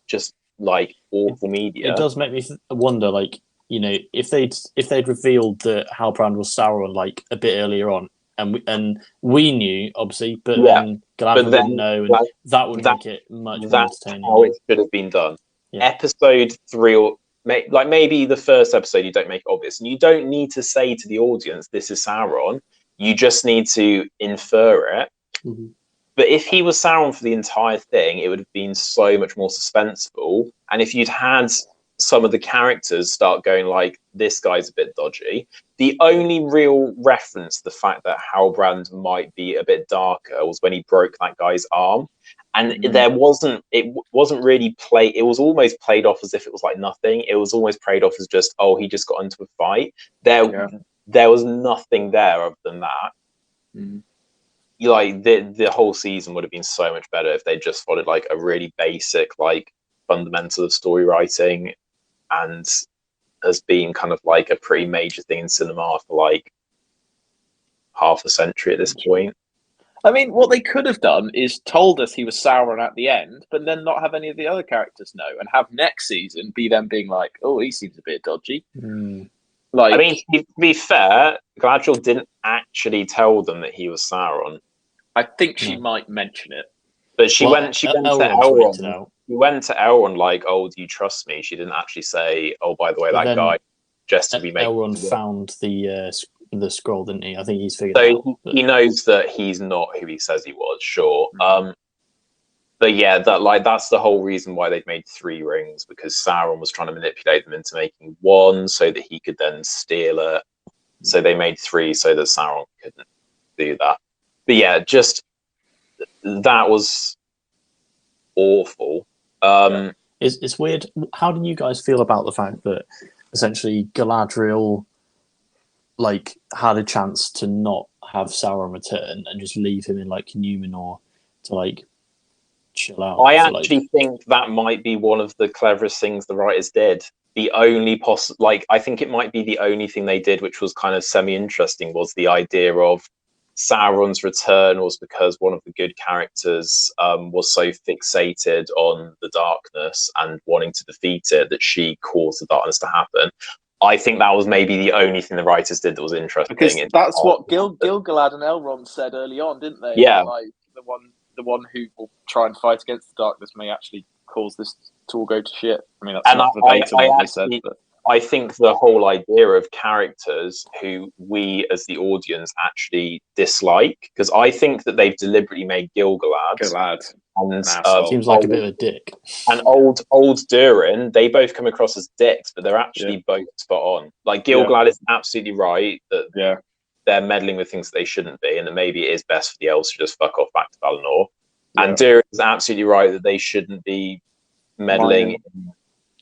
just like awful media. It does make me wonder, like, you know, if they'd revealed that Halbrand was Sauron like a bit earlier on, and we knew obviously, but then Galadriel didn't know, and that would make it much more entertaining. How it should have been done. Yeah. Episode 3, or like maybe the first episode, you don't make it obvious, and you don't need to say to the audience this is Sauron. You just need to infer it. Mm-hmm. But if he was Sauron for the entire thing, it would have been so much more suspenseful. And if you'd had some of the characters start going like, this guy's a bit dodgy, the only real reference to the fact that Halbrand might be a bit darker was when he broke that guy's arm. And it wasn't really played. It was almost played off as if it was like nothing. It was almost played off as just, oh, he just got into a fight. There was nothing there other than that. Mm-hmm. Like the whole season would have been so much better if they just followed like a really basic like fundamental of story writing, and has been kind of like a pretty major thing in cinema for like half a century at this point. I mean, what they could have done is told us he was Sauron at the end, but then not have any of the other characters know, and have next season be them being like, oh, he seems a bit dodgy. Like, I mean, to be fair, Galadriel didn't actually tell them that he was Sauron. I think she might mention it, but she went to Elrond. She went to Elrond like, "Oh, do you trust me?" She didn't actually say, "Oh, by the way, that guy." Just to be making. Elrond found the scroll, didn't he? I think he's figured it out. So he knows that he's not who he says he was. Sure. But yeah, that's the whole reason why they'd made 3 rings, because Sauron was trying to manipulate them into making 1 so that he could then steal it. So they made 3 so that Sauron couldn't do that. But yeah, just that was awful. It's weird. How do you guys feel about the fact that essentially Galadriel like had a chance to not have Sauron return and just leave him in like Numenor to like chill out? I actually think that might be one of the cleverest things the writers did. The only I think it might be the only thing they did which was kind of semi-interesting was the idea of Sauron's return was because one of the good characters was so fixated on the darkness and wanting to defeat it that she caused the darkness to happen. I think that was maybe the only thing the writers did that was interesting. Because that's what Gil-galad and Elrond said early on, didn't they? Yeah. Like the one who will try and fight against the darkness may actually cause this to all go to shit. I mean, that's not verbatim what they said, but I think the whole idea of characters who we as the audience actually dislike, because I think that they've deliberately made Gil-galad and seems like a bit of a dick, and old Durin, they both come across as dicks, but they're actually both spot on. Like Gil-galad is absolutely right that they're meddling with things that they shouldn't be, and that maybe it is best for the elves to just fuck off back to Valinor. And Durin is absolutely right that they shouldn't be meddling in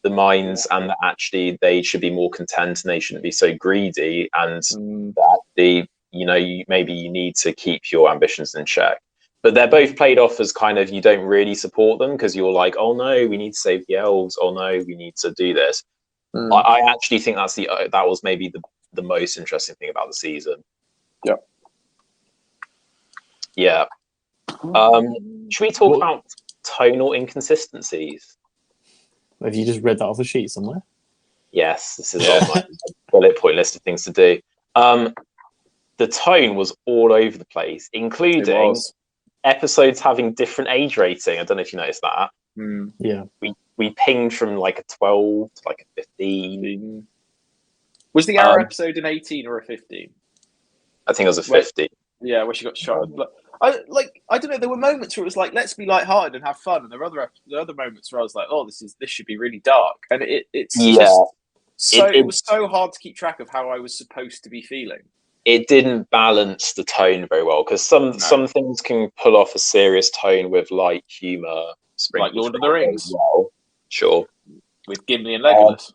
the mines, and that actually they should be more content and they shouldn't be so greedy, and that maybe you need to keep your ambitions in check. But they're both played off as kind of, you don't really support them because you're like, oh no, we need to save the elves, oh no, we need to do this. I actually think that was maybe the most interesting thing about the season. Yeah. Should we talk about tonal inconsistencies? Have you just read that off a sheet somewhere? Yes, this is on my bullet point list of things to do. The tone was all over the place, including episodes having different age rating. I don't know if you noticed that. Yeah. We pinged from like a 12 to like a 15. Was the Arrow episode an 18 or a 15? I think it was a 15. Yeah, where she got shot. I don't know. There were moments where it was like, let's be lighthearted and have fun, and there were other moments where I was like, oh, this should be really dark, and it was so hard to keep track of how I was supposed to be feeling. it didn't balance the tone very well, because some things can pull off a serious tone with light humor, like Lord of the Rings. Well, sure, with Gimli and Legolas.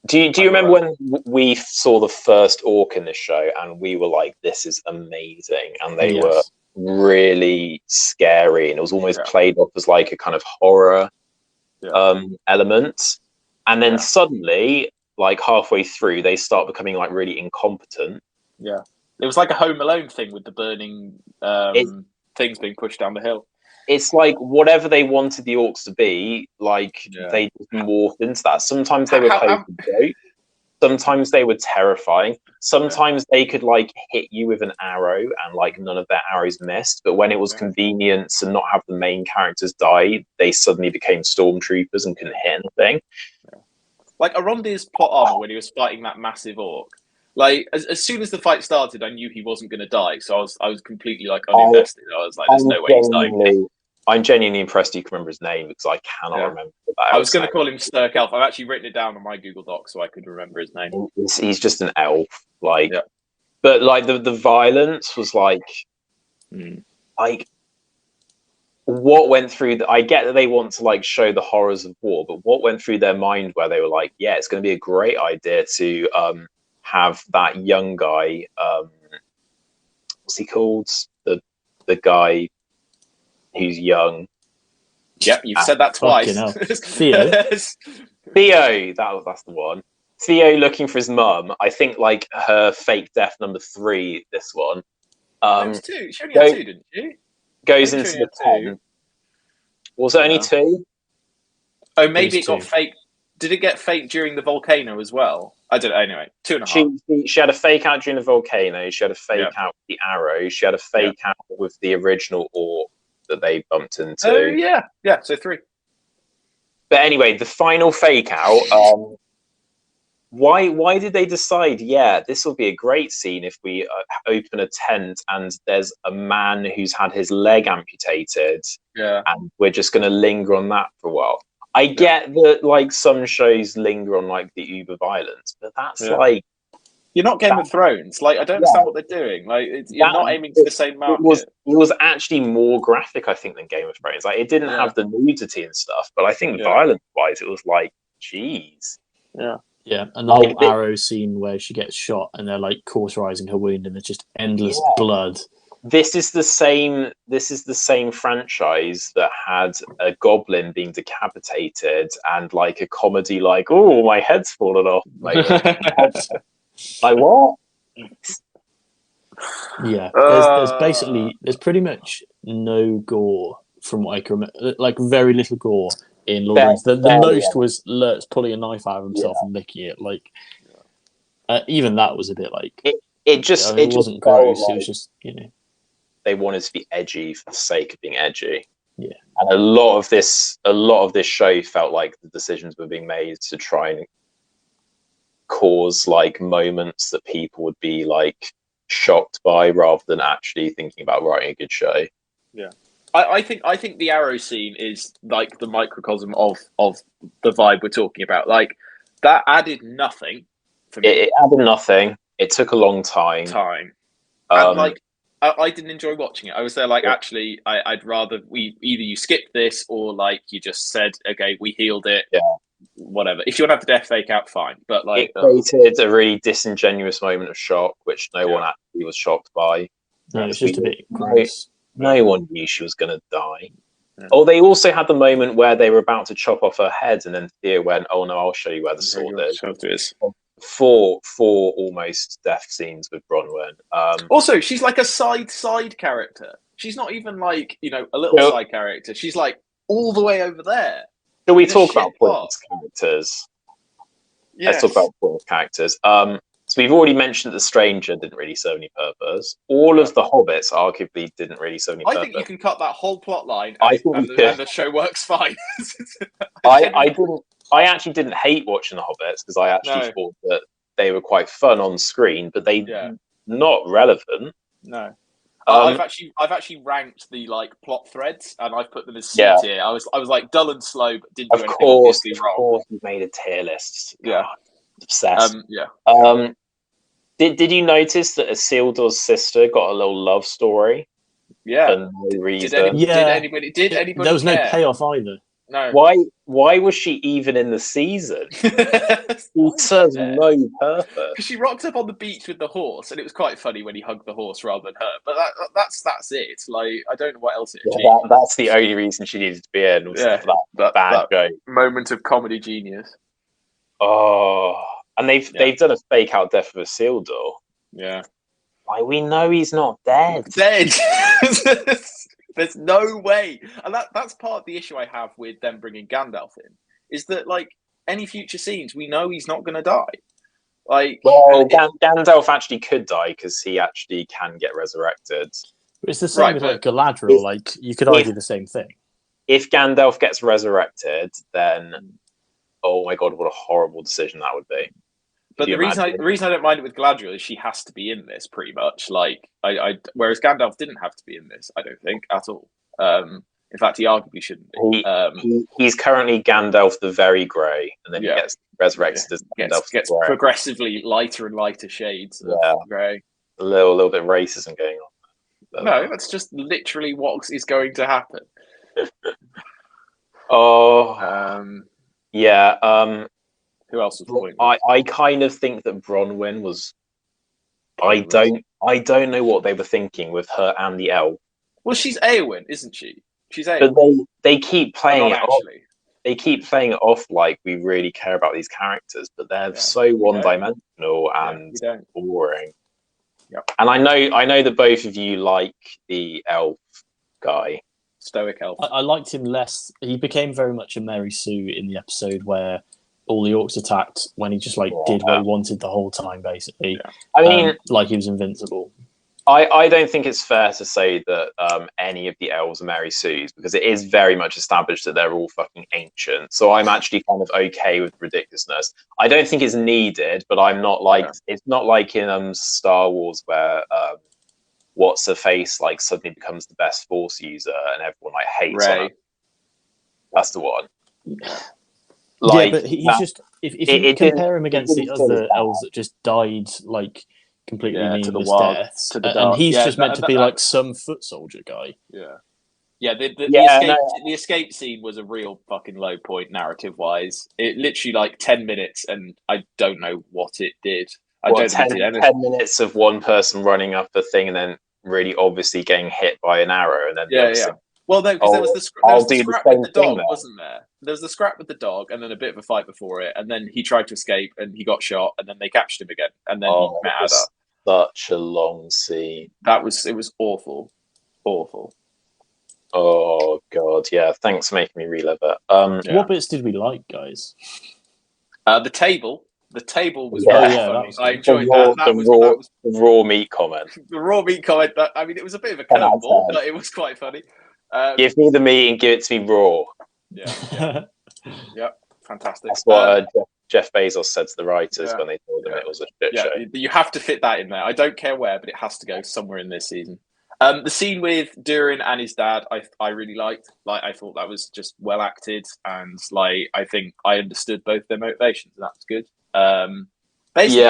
Do you remember when we saw the first orc in this show and we were like, "This is amazing," and they were really scary, and it was almost played off as like a kind of horror element, and then suddenly, like halfway through, they start becoming like really incompetent. Yeah, it was like a Home Alone thing with the burning things being pushed down the hill. It's like whatever they wanted the orcs to be, like they just morphed into that. Sometimes they were playing for joke. Sometimes they were terrifying. Sometimes they could like hit you with an arrow and like none of their arrows missed. But when it was convenient to not have the main characters die, they suddenly became stormtroopers and couldn't hit anything. Yeah. Like Arondir's plot armor when he was fighting that massive orc. Like as soon as the fight started, I knew he wasn't going to die, so I was completely like uninvested. I was like, "There's no way he's dying." I'm genuinely impressed you can remember his name, because I cannot remember that. I was going to call him Stirk Elf. I've actually written it down on my Google Doc so I could remember his name. He's just an elf, like. Yeah. But like the violence was like what went through. I get that they want to like show the horrors of war, but what went through their mind where they were like, "Yeah, it's going to be a great idea to have that young guy. What's he called? The guy who's young." Yep, you've said that twice. Theo. Theo, that's the one. Theo looking for his mum. I think like her fake death number 3. This one. It was 2. She only had 2, didn't she? Goes into the tent. Was it only 2? Oh, maybe it got fake. Did it get fake during the volcano as well? I don't know. Anyway, 2.5. She had a fake out during the volcano. She had a fake out with the arrow. She had a fake out with the original orc that they bumped into. Oh yeah. So 3. But anyway, the final fake out. Why did they decide? Yeah, this will be a great scene if we open a tent and there's a man who's had his leg amputated. Yeah, and we're just going to linger on that for a while. I get that, like some shows linger on like the uber violence, but that's like you're not Game of Thrones. Like I don't understand what they're doing. Like you're not aiming to the same market. It was actually more graphic, I think, than Game of Thrones. Like it didn't have the nudity and stuff, but I think violence-wise, it was like, geez. Yeah, and the whole arrow scene where she gets shot and they're like cauterizing her wound, and there's just endless blood. This is the same franchise that had a goblin being decapitated and like a comedy like, "Oh, my head's fallen off." Like, like what? Yeah, there's pretty much no gore from what I can remember. Like very little gore in Lord of the Rings. The most was Lurtz pulling a knife out of himself and licking it. Like even that was a bit like it wasn't gross. Like, it was just they wanted to be edgy for the sake of being edgy. Yeah, and a lot of this show felt like the decisions were being made to try and cause like moments that people would be like shocked by, rather than actually thinking about writing a good show. Yeah, I think the arrow scene is like the microcosm of the vibe we're talking about. Like that added nothing for me. It added nothing. It took a long time. And like I didn't enjoy watching it. I was there like, actually, I'd rather either you skip this or like you just said, okay, we healed it. Yeah. Whatever. If you want to have the death fake out, fine. But like, it created a really disingenuous moment of shock, which no one actually was shocked by. No, it's just a bit gross. No one knew she was going to die. Yeah. Oh, they also had the moment where they were about to chop off her head, and then Thea went, "Oh no, I'll show you where the sword is." Four almost death scenes with Bronwyn. Also, she's like a side character. She's not even like a little side character. She's like all the way over there. Shall we talk about pointless characters? Yes. Let's talk about pointless characters. So we've already mentioned that the Stranger didn't really serve any purpose. All of the Hobbits arguably didn't really serve any purpose. I think you can cut that whole plot line and the show works fine. I actually didn't hate watching the Hobbits, because I actually thought that they were quite fun on screen, but they not relevant. No. I've actually ranked the like plot threads, and I've put them as C tier. I was like dull and slow, but didn't do anything obviously wrong. Of course, you've made a tier list. Yeah, obsessed. Did you notice that Isildur's sister got a little love story Yeah. for no reason? Did anybody There was care? no payoff either. No. Why was she even in the season? She serves no purpose. Because she rocked up on the beach with the horse, and it was quite funny when he hugged the horse rather than her. But that's it. Like, I don't know what else it achieved. That's the only reason she needed to be in. Was that bad joke. Moment of comedy genius. Oh, and they've done a fake out death of Isildur. Yeah. Like, we know he's not dead. There's no way. And that's part of the issue I have with them bringing Gandalf in, is that, like, any future scenes, we know he's not going to die. Like, well, Gandalf actually could die because he actually can get resurrected. It's the same with like Galadriel. Like, you could argue the same thing. If Gandalf gets resurrected, then oh my god, what a horrible decision that would be. But the reason I don't mind it with Galadriel is she has to be in this pretty much. Like, whereas Gandalf didn't have to be in this, I don't think at all. In fact, he arguably shouldn't be. He's currently Gandalf the Very Grey, and then he gets resurrected as Gandalf gets progressively lighter and lighter shades of grey. A little bit of racism going on. No, that's just literally what is going to happen. Yeah. Who else was pointless? I kind of think that Bronwyn was. I don't know what they were thinking with her and the elf. Well, she's Eowyn, isn't she? She's Eowyn. But they keep playing it off. They keep playing it off like we really care about these characters, but they're so one-dimensional and boring. Yep. And I know that both of you like the elf guy. Stoic elf. I liked him less. He became very much a Mary Sue in the episode where all the orcs attacked, when he just did what he wanted the whole time, basically. Yeah. I mean, like he was invincible. I don't think it's fair to say that any of the elves are Mary Sues, because it is very much established that they're all fucking ancient. So I'm actually kind of okay with ridiculousness. I don't think it's needed, but I'm not like it's not like in Star Wars where what's her face suddenly becomes the best Force user and everyone hates on her. That's the one. But he's just if you compare him against the other elves that just died completely meaningless deaths, and he's just meant to be some foot soldier guy. The escape scene was a real fucking low point narrative wise. It literally 10 minutes, and I don't know what it did. I don't think it did anything. 10 minutes of one person running up a thing and then really obviously getting hit by an arrow, and then well, no, because there was the scrap with the dog, wasn't there? There was the scrap with the dog, and then a bit of a fight before it, and then he tried to escape, and he got shot, and then they captured him again, and then he met Ada. Such a long scene. It was awful. Oh god, yeah. Thanks for making me relive it. What bits did we like, guys? The table. The table was very funny. I enjoyed that. The raw meat comment. The raw meat comment. It was a bit of a curveball, but it was quite funny. Give me the meat and give it to me raw. Yeah, fantastic. That's what Jeff Bezos said to the writers when they told them it was a shit show. You have to fit that in there. I don't care where, but it has to go somewhere in this season. The scene with Durin and his dad, I really liked. I thought that was just well acted, and I think I understood both their motivations, and that was good. Basically,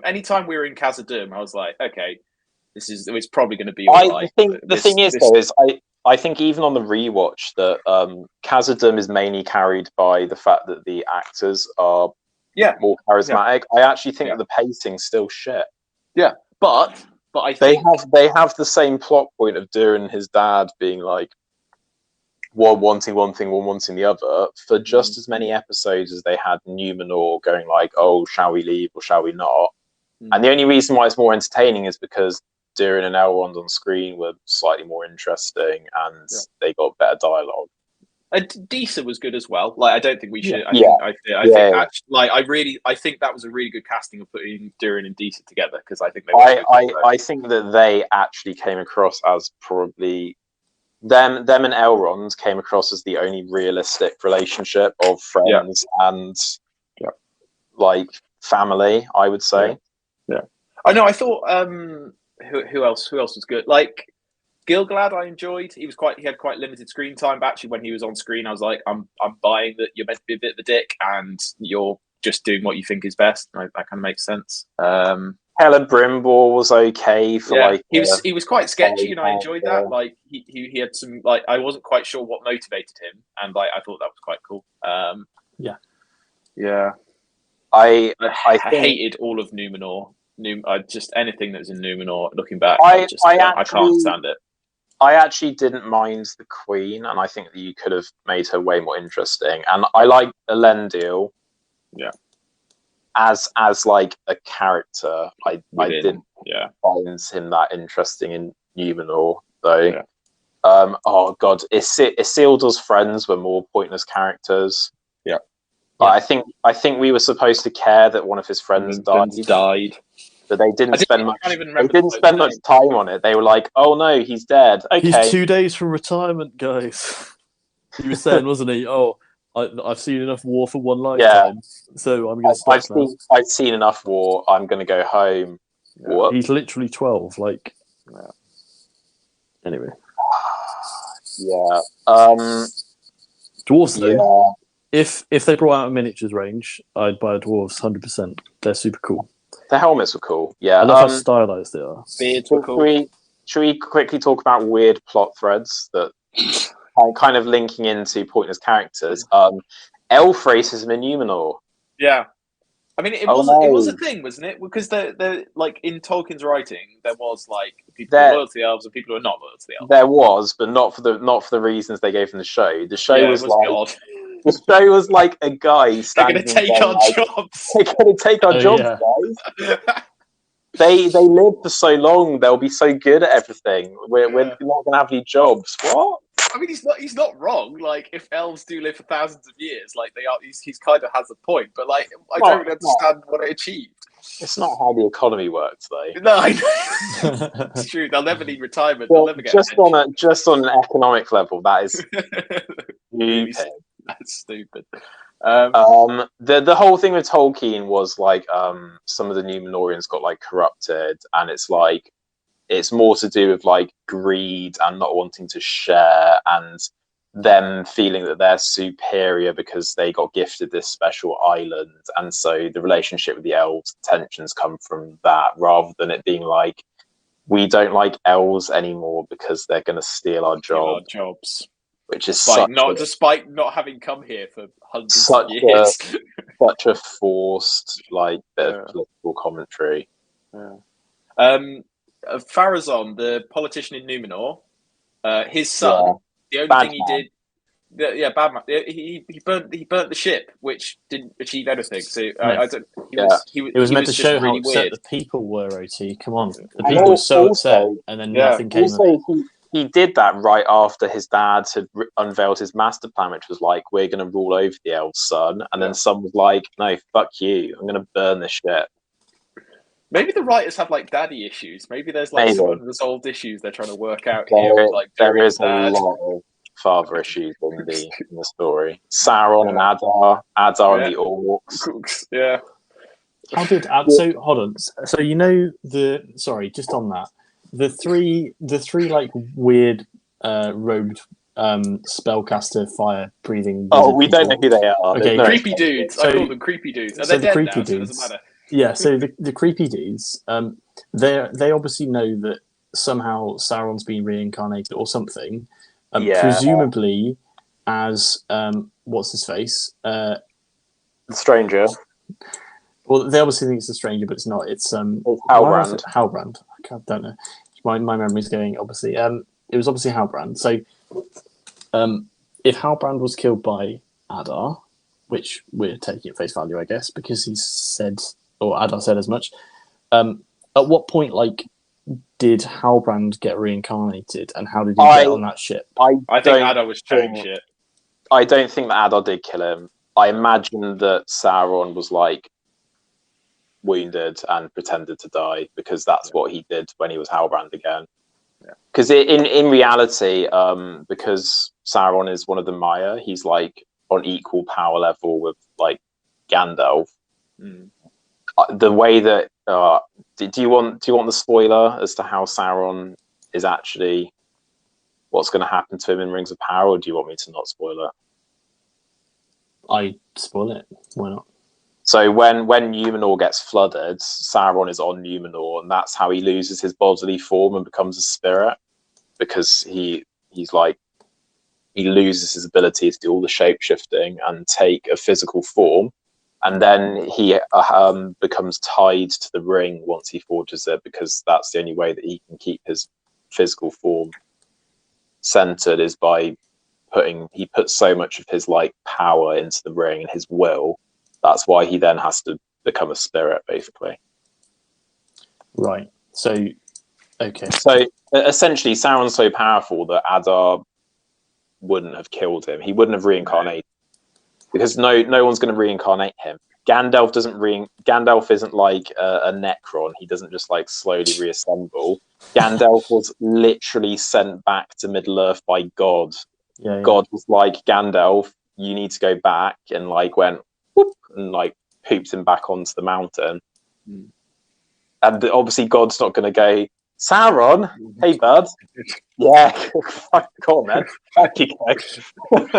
anytime we were in Khazad-dûm, I was like, okay, it's probably going to be all right. I think the thing is, I think even on the rewatch that Khazad-dûm is mainly carried by the fact that the actors are more charismatic. I actually think that the pacing's still shit. Yeah, but I think they have the same plot point of Durin and his dad being one wanting one thing, one wanting the other, for just as many episodes as they had Numenor going oh, shall we leave or shall we not? And the only reason why it's more entertaining is because Durin and Elrond on screen were slightly more interesting, and they got better dialogue. Disa was good as well. I don't think we should. I think that was a really good casting of putting Durin and Disa together, because I think they. I think that they actually came across as probably them and Elrond came across as the only realistic relationship of friends and family. I would say. Yeah, I know. I thought. Who else was good? Gil-galad, I enjoyed. He had quite limited screen time, but actually when he was on screen, I was like, I'm buying that you're meant to be a bit of a dick and you're just doing what you think is best. That kind of makes sense. Celebrimbor was okay for like. He was quite sketchy, and I enjoyed that. Like he had some like I wasn't quite sure what motivated him, and like I thought that was quite cool. Yeah. I hated all of Numenor. Just anything that was in Numenor. Looking back, I can't stand it. I actually didn't mind the Queen, and I think that you could have made her way more interesting. And I like Elendil. Yeah. As like a character, I didn't find him that interesting in Numenor, though. Yeah. Oh god, Isildur's friends were more pointless characters. Yeah. I think we were supposed to care that one of his friends died. But they didn't spend much. They didn't spend much time on it. They were like, "Oh no, he's dead." Okay, he's 2 days from retirement, guys. He was saying, wasn't he? Oh, I've seen enough war for one lifetime, so I'm going to stop now. I've seen enough war. I'm going to go home. Yeah. He's literally 12. Like, anyway. Yeah. Dwarves, though. Yeah. If they brought out a miniatures range, I'd buy a dwarves 100%. They're super cool. The helmets were cool. Yeah. I love how stylized they are. Beards were cool. Should we quickly talk about weird plot threads that kind of linking into pointless characters? Elf racism in Numenor. Yeah. I mean, it was a thing, wasn't it? Because the like in Tolkien's writing, there was like people who are loyal to the elves and people who are not loyal to the elves. There was, but not for the reasons they gave in the show. The show was like odd. The show was like a guy standing. They're going to take our jobs. They're going to take our jobs, guys. They live for so long. They'll be so good at everything. We're not going to have any jobs. What? I mean, he's not wrong. Like, if elves do live for thousands of years, like they are, he's kind of has a point. But like, I don't really understand what it achieved. It's not how the economy works, though. No, I know. It's true. They'll never need retirement. Well, they'll never get just on an economic level, that is stupid. That's stupid. The whole thing with Tolkien was like some of the Numenorians got like corrupted, and it's like it's more to do with like greed and not wanting to share, and them feeling that they're superior because they got gifted this special island, and so the relationship with the elves, tensions come from that, rather than it being like we don't like elves anymore because they're going to steal our jobs. Which is despite not having come here for hundreds of years. Such a forced bit of political commentary. Yeah. Pharazôn, the politician in Numenor, his son, the only thing he did, bad man. He burnt the ship, which didn't achieve anything. So I don't. It was meant to show how upset the people were. OT, come on, the people were so upset, and then nothing came of it. He did that right after his dad had unveiled his master plan, which was like, we're going to rule over the elves, son. And then someone was like, no, fuck you. I'm going to burn this shit. Maybe the writers have like daddy issues. Maybe there's like some unresolved issues they're trying to work out here. Like, there is a lot of father issues in the story. Sauron and Adar and the orcs. Yeah. How did so hold on. So you know just on that. The three like weird robed spellcaster fire breathing. Oh, we don't know who they are. Okay, creepy dudes. I call them creepy dudes. And they're dead creepy now, dudes. So it doesn't matter. Yeah, so the creepy dudes, they obviously know that somehow Sauron's been reincarnated or something. Presumably as what's his face? The Stranger. Well, they obviously think it's the Stranger, but it's not. It's Halbrand. Halbrand. I don't know. My memory's going. Obviously, it was obviously Halbrand. So, if Halbrand was killed by Adar, which we're taking at face value, I guess, because he said, or Adar said as much. At what point, did Halbrand get reincarnated, and how did he get on that ship? I think Adar was chatting shit. I don't think that Adar did kill him. I imagine that Sauron was wounded and pretended to die, because that's what he did when he was Halbrand again. Because in reality, because Sauron is one of the Maiar, he's on equal power level with Gandalf. The way that do you want the spoiler as to how Sauron is actually, what's going to happen to him in Rings of Power, or do you want me to not spoil it? I spoil it. Why not? So when Numenor gets flooded, Sauron is on Numenor, and that's how he loses his bodily form and becomes a spirit, because he loses his ability to do all the shape shifting and take a physical form, and then he becomes tied to the ring once he forges it, because that's the only way that he can keep his physical form centered, is by he puts so much of his like power into the ring and his will. That's why he then has to become a spirit, basically. Right. So, okay. So essentially, Sauron's so powerful that Adar wouldn't have killed him. He wouldn't have reincarnated, because no one's going to reincarnate him. Gandalf isn't like a Necron. He doesn't just like slowly reassemble. Gandalf was literally sent back to Middle Earth by God. Yeah. God was like, Gandalf, you need to go back, and like went whoop, and like pooped him back onto the mountain. And obviously God's not going to go, Sauron, hey bud, yeah, fuck on, man. Back you go.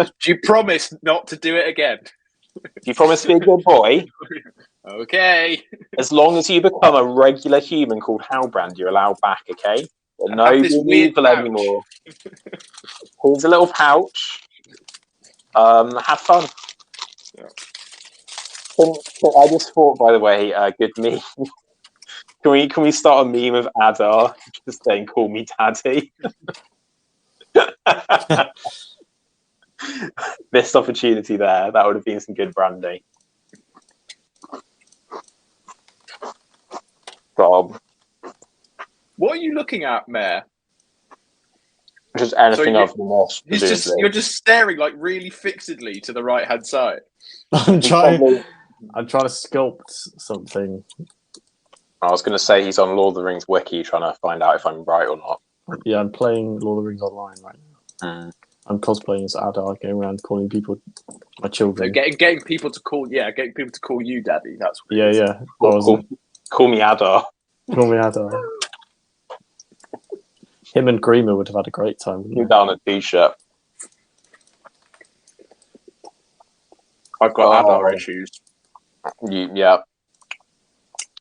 Do you promise not to do it again? Do you promise to be a good boy? Okay. As long as you become a regular human called Halbrand, you're allowed back, okay? But no evil anymore. Here's a little pouch. Have fun. Yeah. I just thought, by the way, good meme. Can we start a meme of Adar just saying, "Call me Daddy"? Missed opportunity there. That would have been some good branding. Rob, what are you looking at, Mayor? just anything other than this. You're just staring like really fixedly to the right hand side. I'm trying to sculpt something. I was going to say he's on Lord of the Rings wiki trying to find out if I'm right or not. Yeah, I'm playing Lord of the Rings online right now. I'm cosplaying as Adar, going around calling people my children. So getting people to call you Daddy. That's what it is. Yeah. Call me Adar. Call me Adar. Him and Grima would have had a great time. You down a t-shirt. I've got Adar issues. Yeah.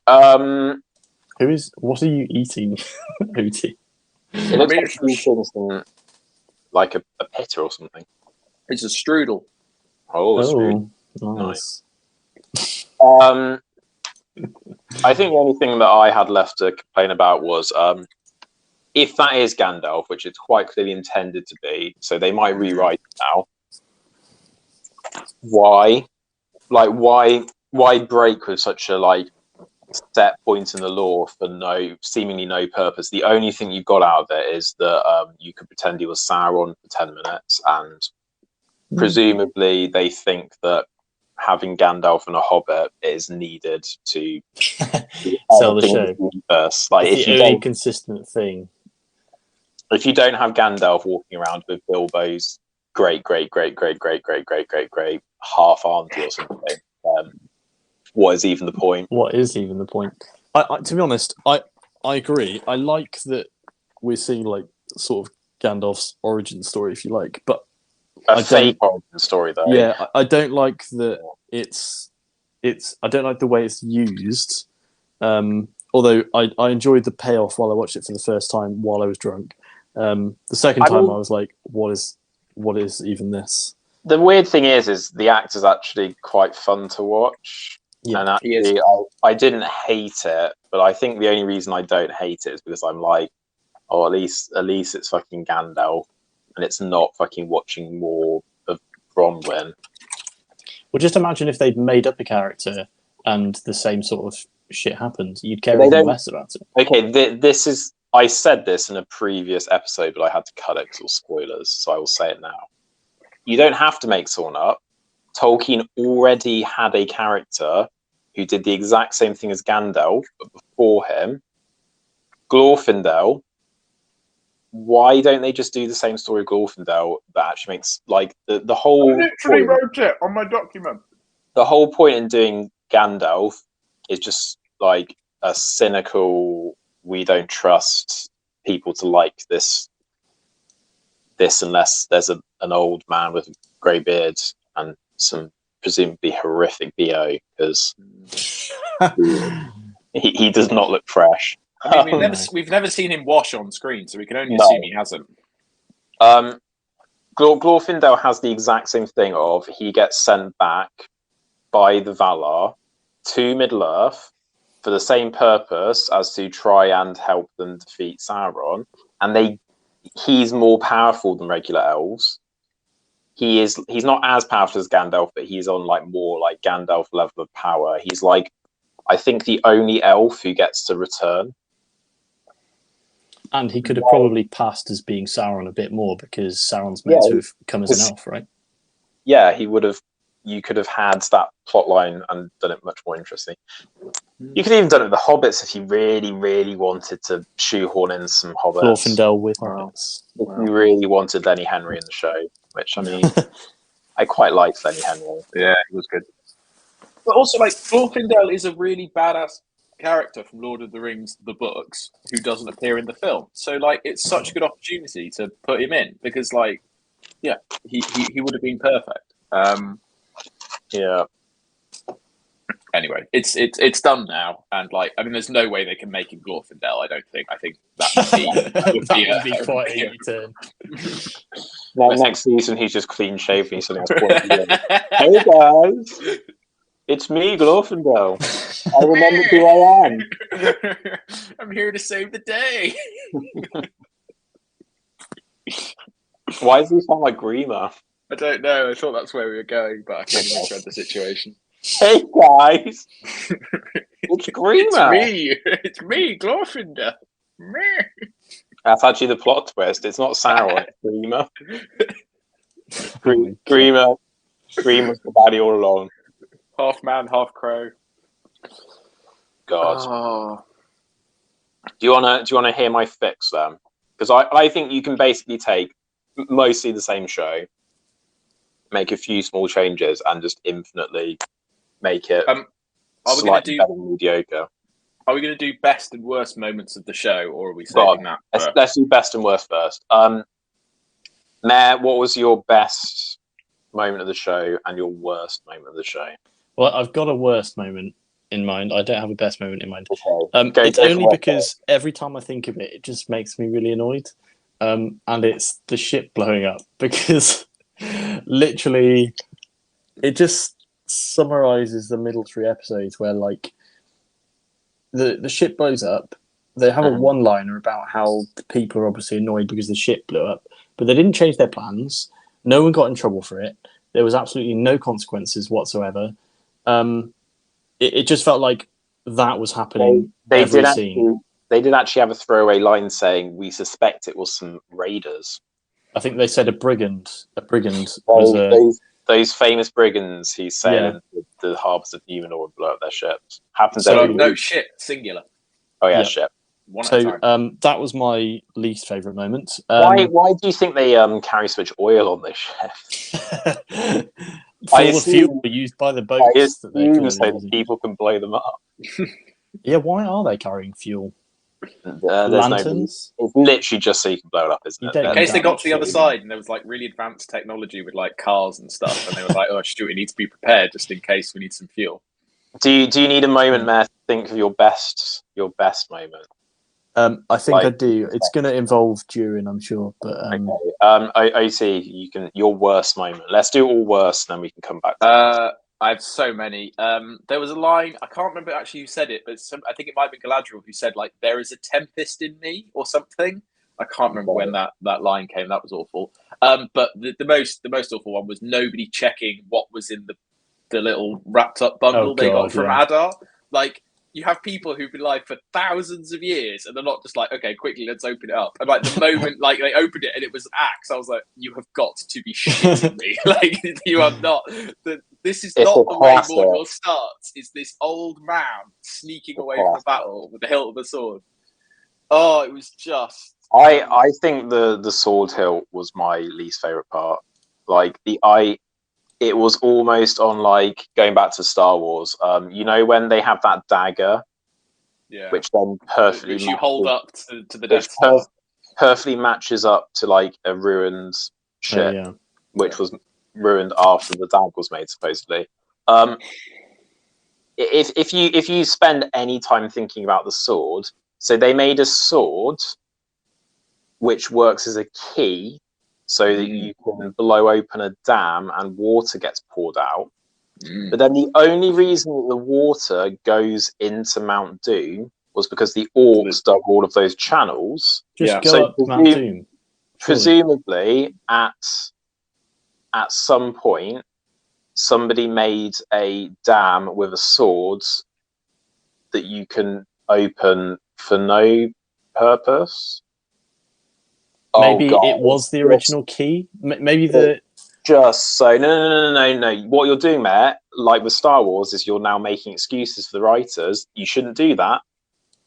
What are you eating, Hootie? It looks like a pitta or something. It's a strudel. Oh, strudel. Nice. I think the only thing that I had left to complain about was if that is Gandalf, which it's quite clearly intended to be, so they might rewrite it now. Why break with such a set point in the lore for seemingly no purpose? The only thing you got out of it is that you could pretend he was Sauron for 10 minutes, and presumably they think that having Gandalf and a Hobbit is needed to sell the show. It's the only consistent thing. If you don't have Gandalf walking around with Bilbo's great half auntie or something, what is even the point? What is even the point? To be honest, I agree. I like that we're seeing sort of Gandalf's origin story, if you like, but a fake origin story, though. Yeah, I don't like that. It's. I don't like the way it's used. Although I enjoyed the payoff while I watched it for the first time while I was drunk. The second time I was like, what is even this? The weird thing is the actor's actually quite fun to watch. Yeah, and actually, I didn't hate it, but I think the only reason I don't hate it is because I'm like, oh, at least it's fucking Gandalf, and it's not fucking watching more of Bronwyn. Well, just imagine if they'd made up a character and the same sort of shit happened. You'd care even less about it. Okay, this is. I said this in a previous episode, but I had to cut it because it was spoilers, so I will say it now. You don't have to make someone up. Tolkien already had a character who did the exact same thing as Gandalf, but before him, Glorfindel. Why don't they just do the same story of Glorfindel that actually makes the whole? I literally wrote it on my document. The whole point in doing Gandalf is just like a cynical. We don't trust people to like this unless there's an old man with a grey beard and some presumably horrific BO because he does not look fresh. I mean, we've never seen him wash on screen, so we can only assume he hasn't. Glorfindel has the exact same thing of he gets sent back by the Valar to Middle-earth for the same purpose as to try and help them defeat Sauron, and he's more powerful than regular elves. He's not as powerful as Gandalf, but he's on like more like Gandalf level of power. He's like, I think, the only elf who gets to return. And he could have probably passed as being Sauron a bit more because Sauron's meant to have come as an elf, right? Yeah, he would have. You could have had that plot line and done it much more interesting. You could have even done it with the Hobbits if you really, really wanted to shoehorn in some Hobbits. Glorfindel with Hobbits. If you really wanted Lenny Henry in the show, which, I mean, I quite liked Lenny Henry. Yeah, he was good. But also, like, Glorfindel is a really badass character from Lord of the Rings, the books, who doesn't appear in the film. So, like, it's such a good opportunity to put him in because, like, yeah, he would have been perfect. Yeah. Anyway, it's done now, and like, I mean, there's no way they can make him Glorfindel. I don't think. I think that would be quite a turn. Next season, he's just clean shaven. He's something else. Hey guys, it's me, Glorfindel. I remember who I am. I'm here to save the day. Why does he sound like Grima? I don't know. I thought that's where we were going, but I can't even read the situation. Hey guys, it's Grima. It's me, Glorfindel. That's actually the plot twist. It's not Sauron, it's Grima. Grima's the baddie all along. Half man, half crow. God. Oh. Do you wanna hear my fix then? Because I think you can basically take mostly the same show, make a few small changes, and just infinitely make it slightly better than mediocre. Are we going to do best and worst moments of the show, or are we saving that? Let's do best and worst first. Mayor, what was your best moment of the show and your worst moment of the show? Well, I've got a worst moment in mind. I don't have a best moment in mind. Okay. It's only because every time I think of it, it just makes me really annoyed. And it's the ship blowing up because literally it just summarizes the middle 3 episodes where like the ship blows up. They have a one-liner about how people are obviously annoyed because the ship blew up, but they didn't change their plans. No one got in trouble for it. There was absolutely no consequences whatsoever. It just felt like that was happening every scene. They did actually have a throwaway line saying, "We suspect it was some raiders." I think they said a brigand. Was those famous brigands who sail into the harbours of Numenor and blow up their ships. Happens no, ship, singular. Oh yeah, ship. That was my least favourite moment. Why do you think they carry so much oil on this ship? Full of fuel used by the boats. So that people can blow them up. Yeah, why are they carrying fuel? Lanterns? It's literally just so you can blow it up, isn't it? In case they got to the other side and there was like really advanced technology with like cars and stuff, and they were like, "Oh, Stuart, we need to be prepared just in case we need some fuel." Do you need a moment, Matt, to think of your best moment? I think I do. It's going to involve Durin, I'm sure. But I see. You can your worst moment. Let's do all worst, and then we can come back to I have so many. There was a line, I can't remember actually who said it, but I think it might be Galadriel who said, like, "There is a tempest in me," or something. I can't remember when that line came. That was awful. But the most awful one was nobody checking what was in the little wrapped up bundle they got from Adar. Like, you have people who've been alive for thousands of years, and they're not just like, "Okay, quickly, let's open it up." And like the moment, like they opened it and it was axe, I was like, "You have got to be shitting me!" Like, you are not. This is not the way Mordor starts. It's this old man sneaking away from the battle with the hilt of the sword. Oh, it was just. I think the sword hilt was my least favorite part. Like it was almost on like going back to Star Wars. You know when they have that dagger, which then perfectly which you hold up to the Death Star. Perfectly matches up to like a ruined ship, which was ruined after the dam was made, supposedly. If you spend any time thinking about the sword, so they made a sword which works as a key, so that you can blow open a dam and water gets poured out. But then the only reason that the water goes into Mount Doom was because the orcs dug all of those channels. Just go up Mount Doom. Presumably, at some point, somebody made a dam with a sword that you can open for no purpose. Maybe it was the original key. Maybe Just so no. What you're doing there, like with Star Wars, is you're now making excuses for the writers. You shouldn't do that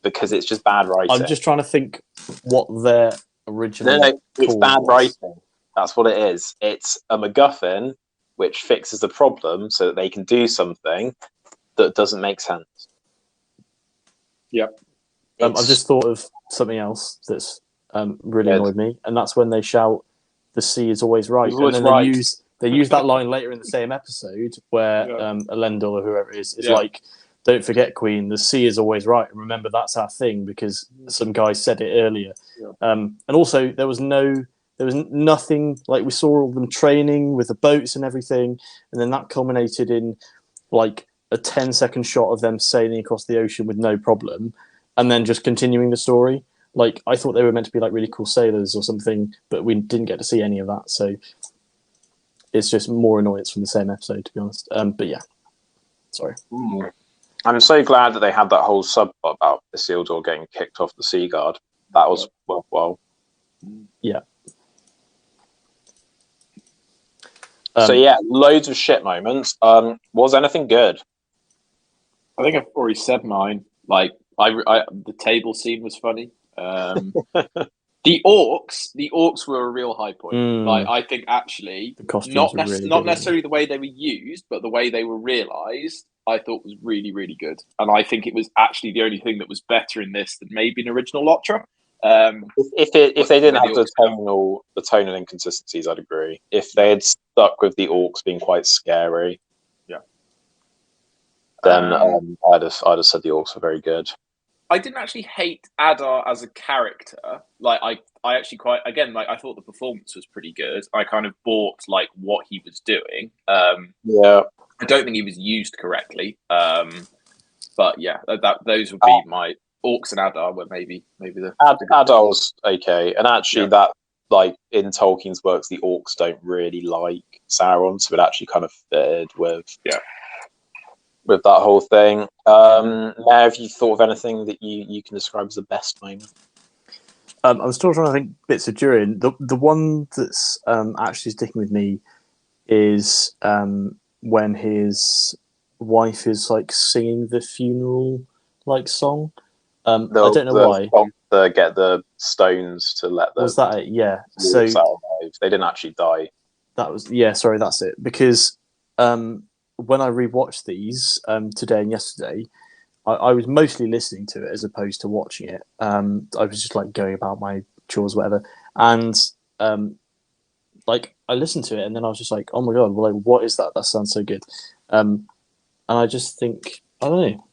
because it's just bad writing. I'm just trying to think what their original. No, it's bad writing. That's what it is. It's a MacGuffin which fixes the problem so that they can do something that doesn't make sense. Yep. I've just thought of something else that's really annoyed me, and that's when they shout, "The sea is always right," and then they use that line later in the same episode where Elendil or whoever it is like, "Don't forget, Queen, the sea is always right, and remember that's our thing," because some guy said it earlier. And also there was nothing, like we saw all of them training with the boats and everything, and then that culminated in like a 10-second shot of them sailing across the ocean with no problem, and then just continuing the story. Like, I thought they were meant to be like really cool sailors or something, but we didn't get to see any of that. So it's just more annoyance from the same episode, to be honest. But yeah, sorry. I'm so glad that they had that whole subplot about Isildur getting kicked off the Sea Guard. That was worthwhile. Yeah. So yeah, loads of shit moments. Was anything good? I think I've already said mine. Like, the table scene was funny. The orcs were a real high point. Like, I think actually, not necessarily the way they were used, but the way they were realized, I thought was really, really good. And I think it was actually the only thing that was better in this than maybe an original Lotra. If they didn't have the tonal inconsistencies, I'd agree. If they had stuck with the orcs being quite scary, then I'd have said the orcs were very good. I didn't actually hate Adar as a character. Like, I actually quite, again, like, I thought the performance was pretty good. I kind of bought like what he was doing. I don't think he was used correctly. But yeah, those would be my orcs, and Adar were maybe the Adar was okay, and actually that, like, in Tolkien's works, the orcs don't really like Sauron, so it actually kind of fitted with with that whole thing. Now, have you thought of anything that you can describe as the best moment? I'm still trying to think bits of Durin. The one that's actually sticking with me is when his wife is like singing the funeral like song. I don't know why. To get the stones to let them. Was that it? Yeah. So they didn't actually die. That was sorry, that's it. Because when I rewatched these today and yesterday, I was mostly listening to it as opposed to watching it. I was just like going about my chores, whatever, and like I listened to it, and then I was just like, "Oh my god, well, like, what is that? That sounds so good." And I just think, I don't know,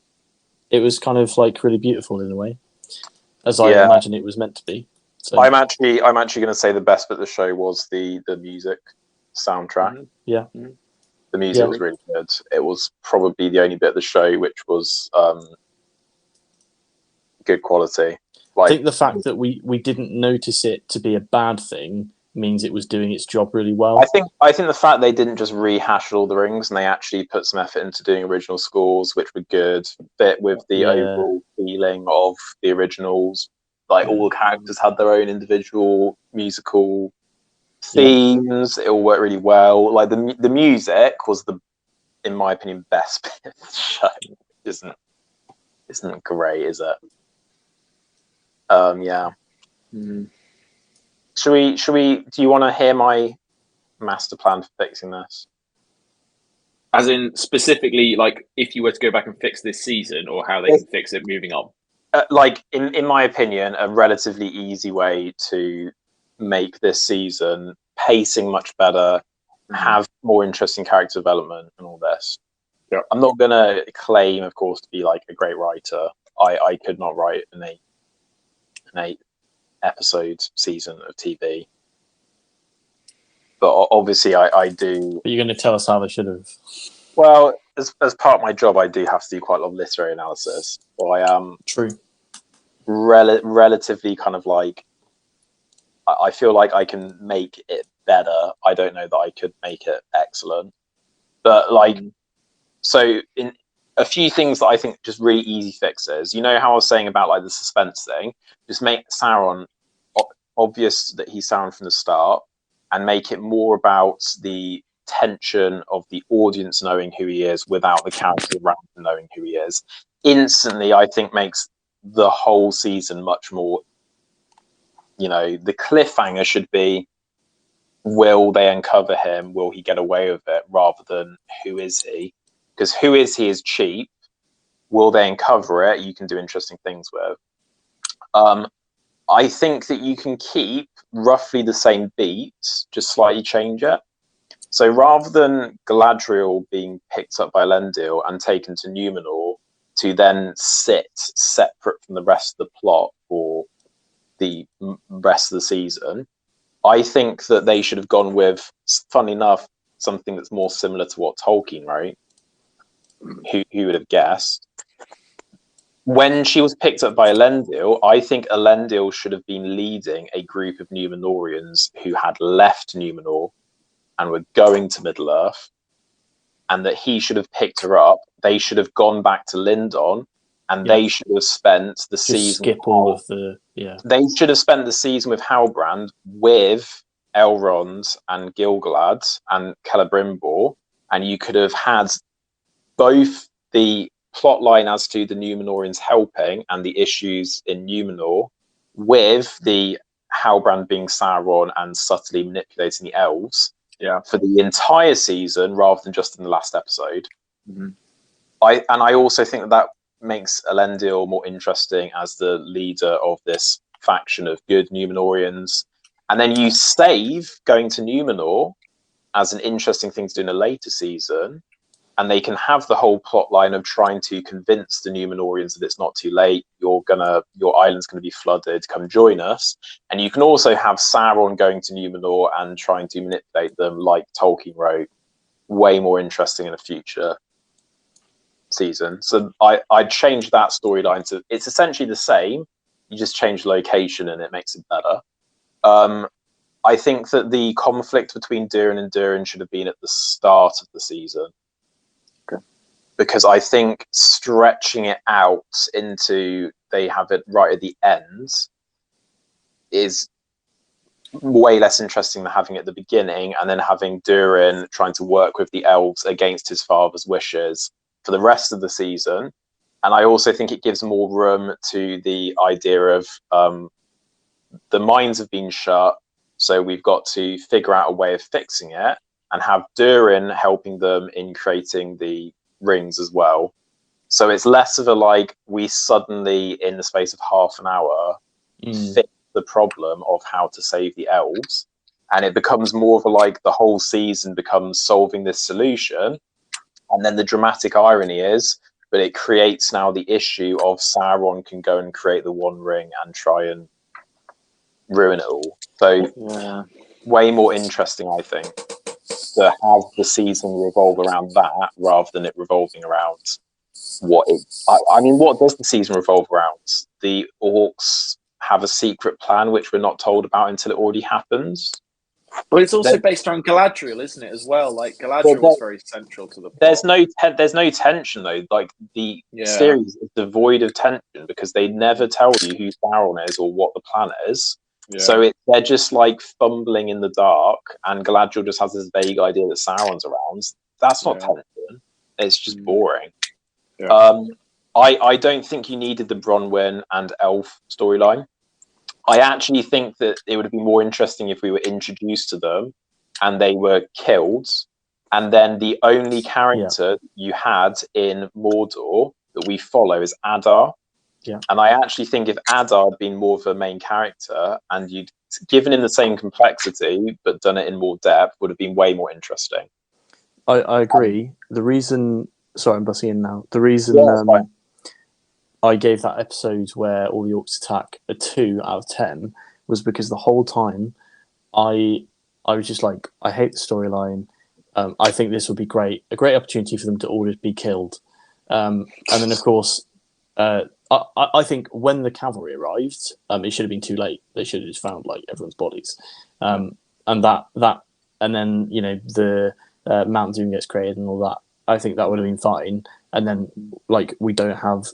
it was kind of like really beautiful in a way, as I imagine it was meant to be. So. I'm actually going to say the best bit of the show was the music soundtrack. Yeah. The music was really good. It was probably the only bit of the show which was good quality. Like, I think the fact that we didn't notice it to be a bad thing means it was doing its job really well. I think the fact they didn't just rehash Lord of the Rings and they actually put some effort into doing original scores, which were good, fit with the overall feeling of the originals. Like, all the characters had their own individual musical themes. It all worked really well. Like, the music was in my opinion, best bit of the show. Isn't great, is it? Should we? Do you want to hear my master plan for fixing this? As in, specifically, like, if you were to go back and fix this season, or how they can fix it moving on? Like, in my opinion, a relatively easy way to make this season pacing much better, have more interesting character development and all this. Yeah. I'm not going to claim, of course, to be like a great writer. I could not write an 8-episode season of TV. But obviously I do. But you're going to tell us how they should have. Well, as part of my job, I do have to do quite a lot of literary analysis. So I am True. Relatively kind of like, I feel like I can make it better. I don't know that I could make it excellent. But like, so in a few things that I think just really easy fixes, you know how I was saying about like the suspense thing, just make Sauron obvious that he's Sauron from the start, and make it more about the tension of the audience knowing who he is without the character around him knowing who he is. Instantly, I think makes the whole season much more, you know, the cliffhanger should be, will they uncover him? Will he get away with it? Rather than who is he? Because who is he is cheap. Will they uncover it? You can do interesting things with. I think that you can keep roughly the same beats, just slightly change it. So rather than Galadriel being picked up by Elendil and taken to Numenor to then sit separate from the rest of the plot for the rest of the season, I think that they should have gone with, funny enough, something that's more similar to what Tolkien wrote. Who would have guessed? When she was picked up by Elendil, I think Elendil should have been leading a group of Numenorians who had left Numenor and were going to Middle-earth, and that he should have picked her up. They should have gone back to Lindon, and they should have spent the season. Skip all of the They should have spent the season with Halbrand, with Elrond and Gil-galad and Celebrimbor, and you could have had both the plot line as to the Numenorians helping and the issues in Numenor, with the Halbrand being Sauron and subtly manipulating the elves, for the entire season rather than just in the last episode. I also think that makes Elendil more interesting as the leader of this faction of good Numenorians. And then you save going to Numenor as an interesting thing to do in a later season, and they can have the whole plot line of trying to convince the Numenorians that it's not too late, your island's gonna be flooded, come join us. And you can also have Sauron going to Numenor and trying to manipulate them like Tolkien wrote. Way more interesting in a future season. So I'd change that storyline to, it's essentially the same, you just change location and it makes it better. I think that the conflict between Durin and Durin should have been at the start of the season. Because I think stretching it out into they have it right at the end is way less interesting than having it at the beginning, and then having Durin trying to work with the elves against his father's wishes for the rest of the season. And I also think it gives more room to the idea of the mines have been shut, so we've got to figure out a way of fixing it, and have Durin helping them in creating the rings as well. So it's less of a like, we suddenly in the space of half an hour fix the problem of how to save the elves, and it becomes more of a like the whole season becomes solving this solution. And then the dramatic irony is, but it creates now the issue of Sauron can go and create the One Ring and try and ruin it all. So way more interesting, I think, to have the season revolve around that rather than it revolving around what it. I mean, what does the season revolve around? The orcs have a secret plan which we're not told about until it already happens. But it's also based around Galadriel, isn't it, as well? Like, Galadriel was very central to the plot. There's no tension, though. Like, the series is devoid of tension because they never tell you who Sauron is or what the plan is. So they're just like fumbling in the dark, and Galadriel just has this vague idea that Sauron's around. That's not tension. It's just boring. I don't think you needed the Bronwyn and Elf storyline. I actually think that it would have been more interesting if we were introduced to them and they were killed, and then the only character you had in Mordor that we follow is Adar. And I actually think if Adar had been more of a main character and you'd given in the same complexity but done it in more depth, would have been way more interesting. I agree. The reason, sorry, I'm busting in now. The reason Yeah, I gave that episode where all the orcs attack a 2 out of 10 was because the whole time I was just like, I hate the storyline. I think this would be a great opportunity for them to all just be killed. And then, of course, I think when the cavalry arrived, it should have been too late. They should have just found like everyone's bodies, and then the Mount Doom gets created and all that. I think that would have been fine. And then like we don't have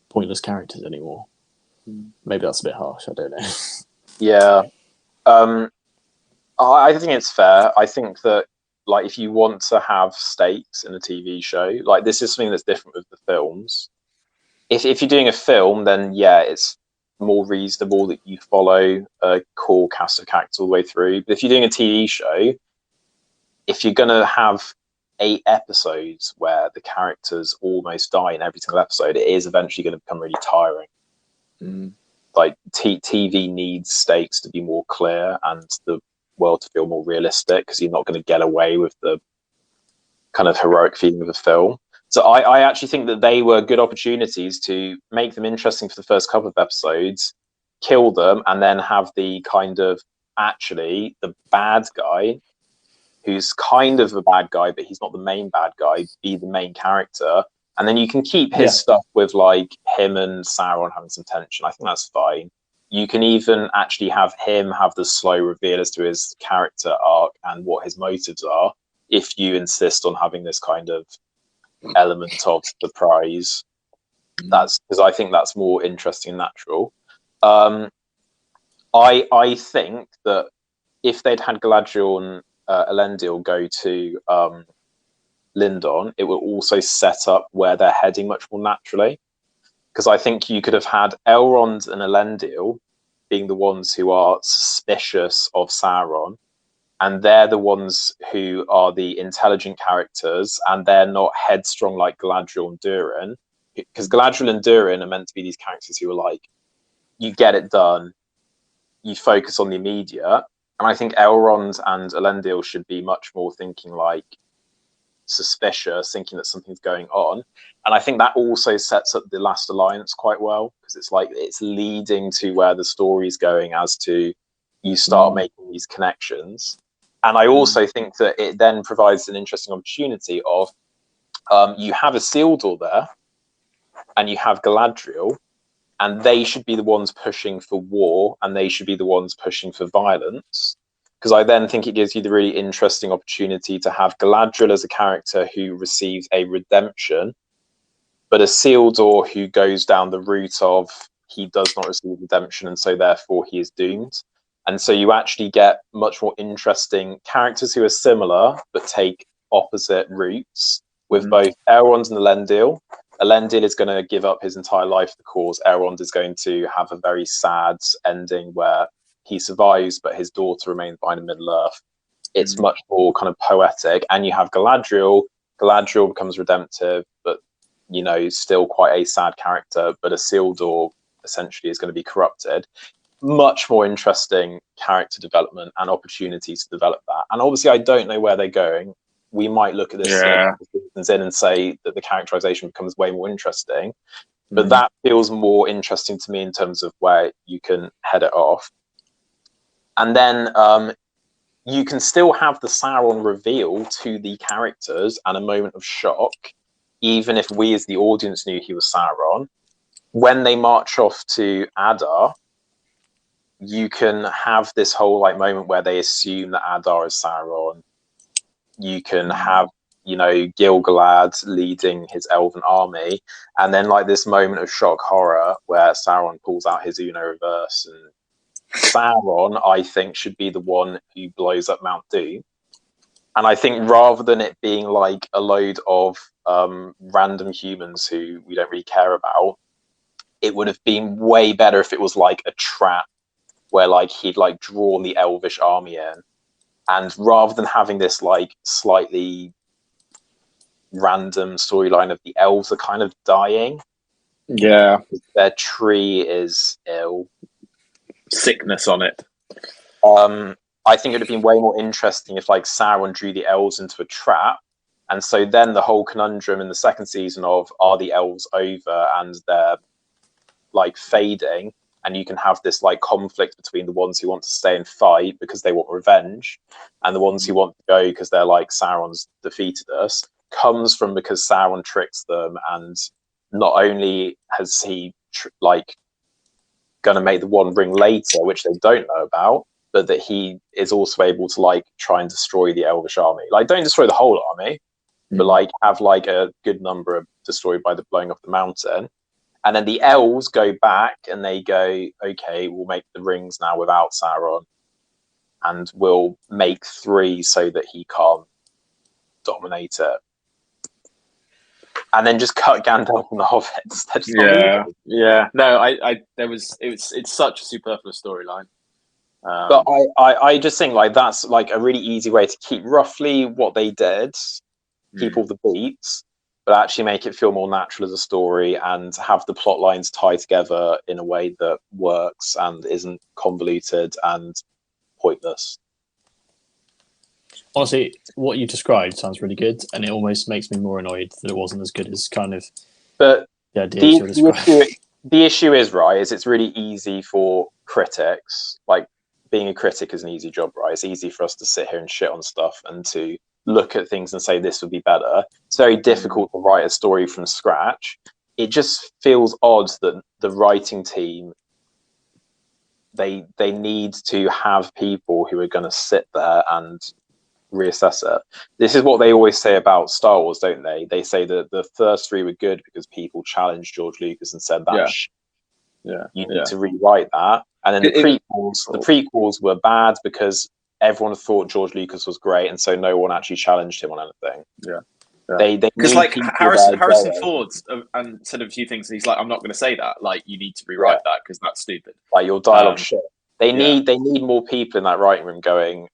pointless characters anymore. Maybe that's a bit harsh. I don't know. Yeah, I think it's fair. I think that like if you want to have stakes in a TV show, like this is something that's different with the films. If you're doing a film, then yeah, it's more reasonable that you follow a core cast of characters all the way through. But if you're doing a TV show, if you're gonna have 8 episodes where the characters almost die in every single episode, it is eventually going to become really tiring. Like TV needs stakes to be more clear and the world to feel more realistic, because you're not going to get away with the kind of heroic feeling of a film. So I actually think that they were good opportunities to make them interesting for the first couple of episodes, kill them, and then have the kind of actually the bad guy, who's kind of a bad guy, but he's not the main bad guy, be the main character. And then you can keep his stuff with like him and Sauron having some tension. I think that's fine. You can even actually have him have the slow reveal as to his character arc and what his motives are, if you insist on having this kind of element of surprise. That's because I think that's more interesting and natural. I think that if they'd had Galadriel and Elendil go to Lindon, it will also set up where they're heading much more naturally. Because I think you could have had Elrond and Elendil being the ones who are suspicious of Sauron, and they're the ones who are the intelligent characters, and they're not headstrong like Galadriel and Durin. Because Galadriel and Durin are meant to be these characters who are like, you get it done, you focus on the immediate. And I think Elrond and Elendil should be much more thinking like suspicious, thinking that something's going on. And I think that also sets up the Last Alliance quite well, because it's like it's leading to where the story's going as to you start making these connections. And I also think that it then provides an interesting opportunity of you have Isildur there and you have Galadriel, and they should be the ones pushing for war, and they should be the ones pushing for violence. Because I then think it gives you the really interesting opportunity to have Galadriel as a character who receives a redemption, but Isildur who goes down the route of he does not receive redemption, and so therefore he is doomed. And so you actually get much more interesting characters who are similar but take opposite routes, with both Elrond and Elendil. Elendil is going to give up his entire life for the cause. Elrond is going to have a very sad ending where he survives, but his daughter remains behind in Middle-earth. It's much more kind of poetic. And you have Galadriel. Galadriel becomes redemptive, but, you know, still quite a sad character. But Isildur essentially is going to be corrupted. Much more interesting character development and opportunities to develop that. And obviously, I don't know where they're going. We might look at this seasons in and say that the characterization becomes way more interesting. But that feels more interesting to me in terms of where you can head it off. And then you can still have the Sauron reveal to the characters and a moment of shock, even if we as the audience knew he was Sauron. When they march off to Adar, you can have this whole like moment where they assume that Adar is Sauron. You can have, you know, Gil-galad leading his elven army, and then like this moment of shock horror where Sauron pulls out his Uno reverse, and Sauron, I think, should be the one who blows up Mount Doom. And I think rather than it being like a load of random humans who we don't really care about, it would have been way better if it was like a trap where like he'd like drawn the elvish army in. And rather than having this like slightly random storyline of the elves are kind of dying. Yeah. Their tree is ill. Sickness on it. I think it would have been way more interesting if like Sauron drew the elves into a trap. And so then the whole conundrum in the second season of are the elves over and they're like fading, and you can have this like conflict between the ones who want to stay and fight because they want revenge and the ones who want to go because they're like Sauron's defeated us, comes from because Sauron tricks them, and not only has he like going to make the One Ring later, which they don't know about, but that he is also able to like try and destroy the Elvish army. Like, don't destroy the whole army, but like have like a good number of destroyed by the blowing of the mountain. And then the elves go back and they go, okay, we'll make the rings now without Sauron, and we'll make 3 so that he can't dominate it. And then just cut Gandalf and the Hobbits. Yeah. No, it's such a superfluous storyline. But I just think like that's like a really easy way to keep roughly what they did, keep all the beats, but actually make it feel more natural as a story and have the plot lines tie together in a way that works and isn't convoluted and pointless. Honestly, what you described sounds really good, and it almost makes me more annoyed that it wasn't as good as kind of but the idea you're describing. The issue is, right, is it's really easy for critics, like being a critic is an easy job, right? It's easy for us to sit here and shit on stuff and to look at things and say this would be better. It's very difficult to write a story from scratch. It just feels odd that the writing team, they need to have people who are going to sit there and reassess it. This is what they always say about Star Wars, don't they? They say that the first 3 were good because people challenged George Lucas and said that you need to rewrite that. And then the prequels were bad because everyone thought George Lucas was great, and so no one actually challenged him on anything. They because like Harrison Ford and said a few things. And he's like, I'm not going to say that. Like, you need to rewrite that because that's stupid. Like, your dialogue shit. They need more people in that writing room going,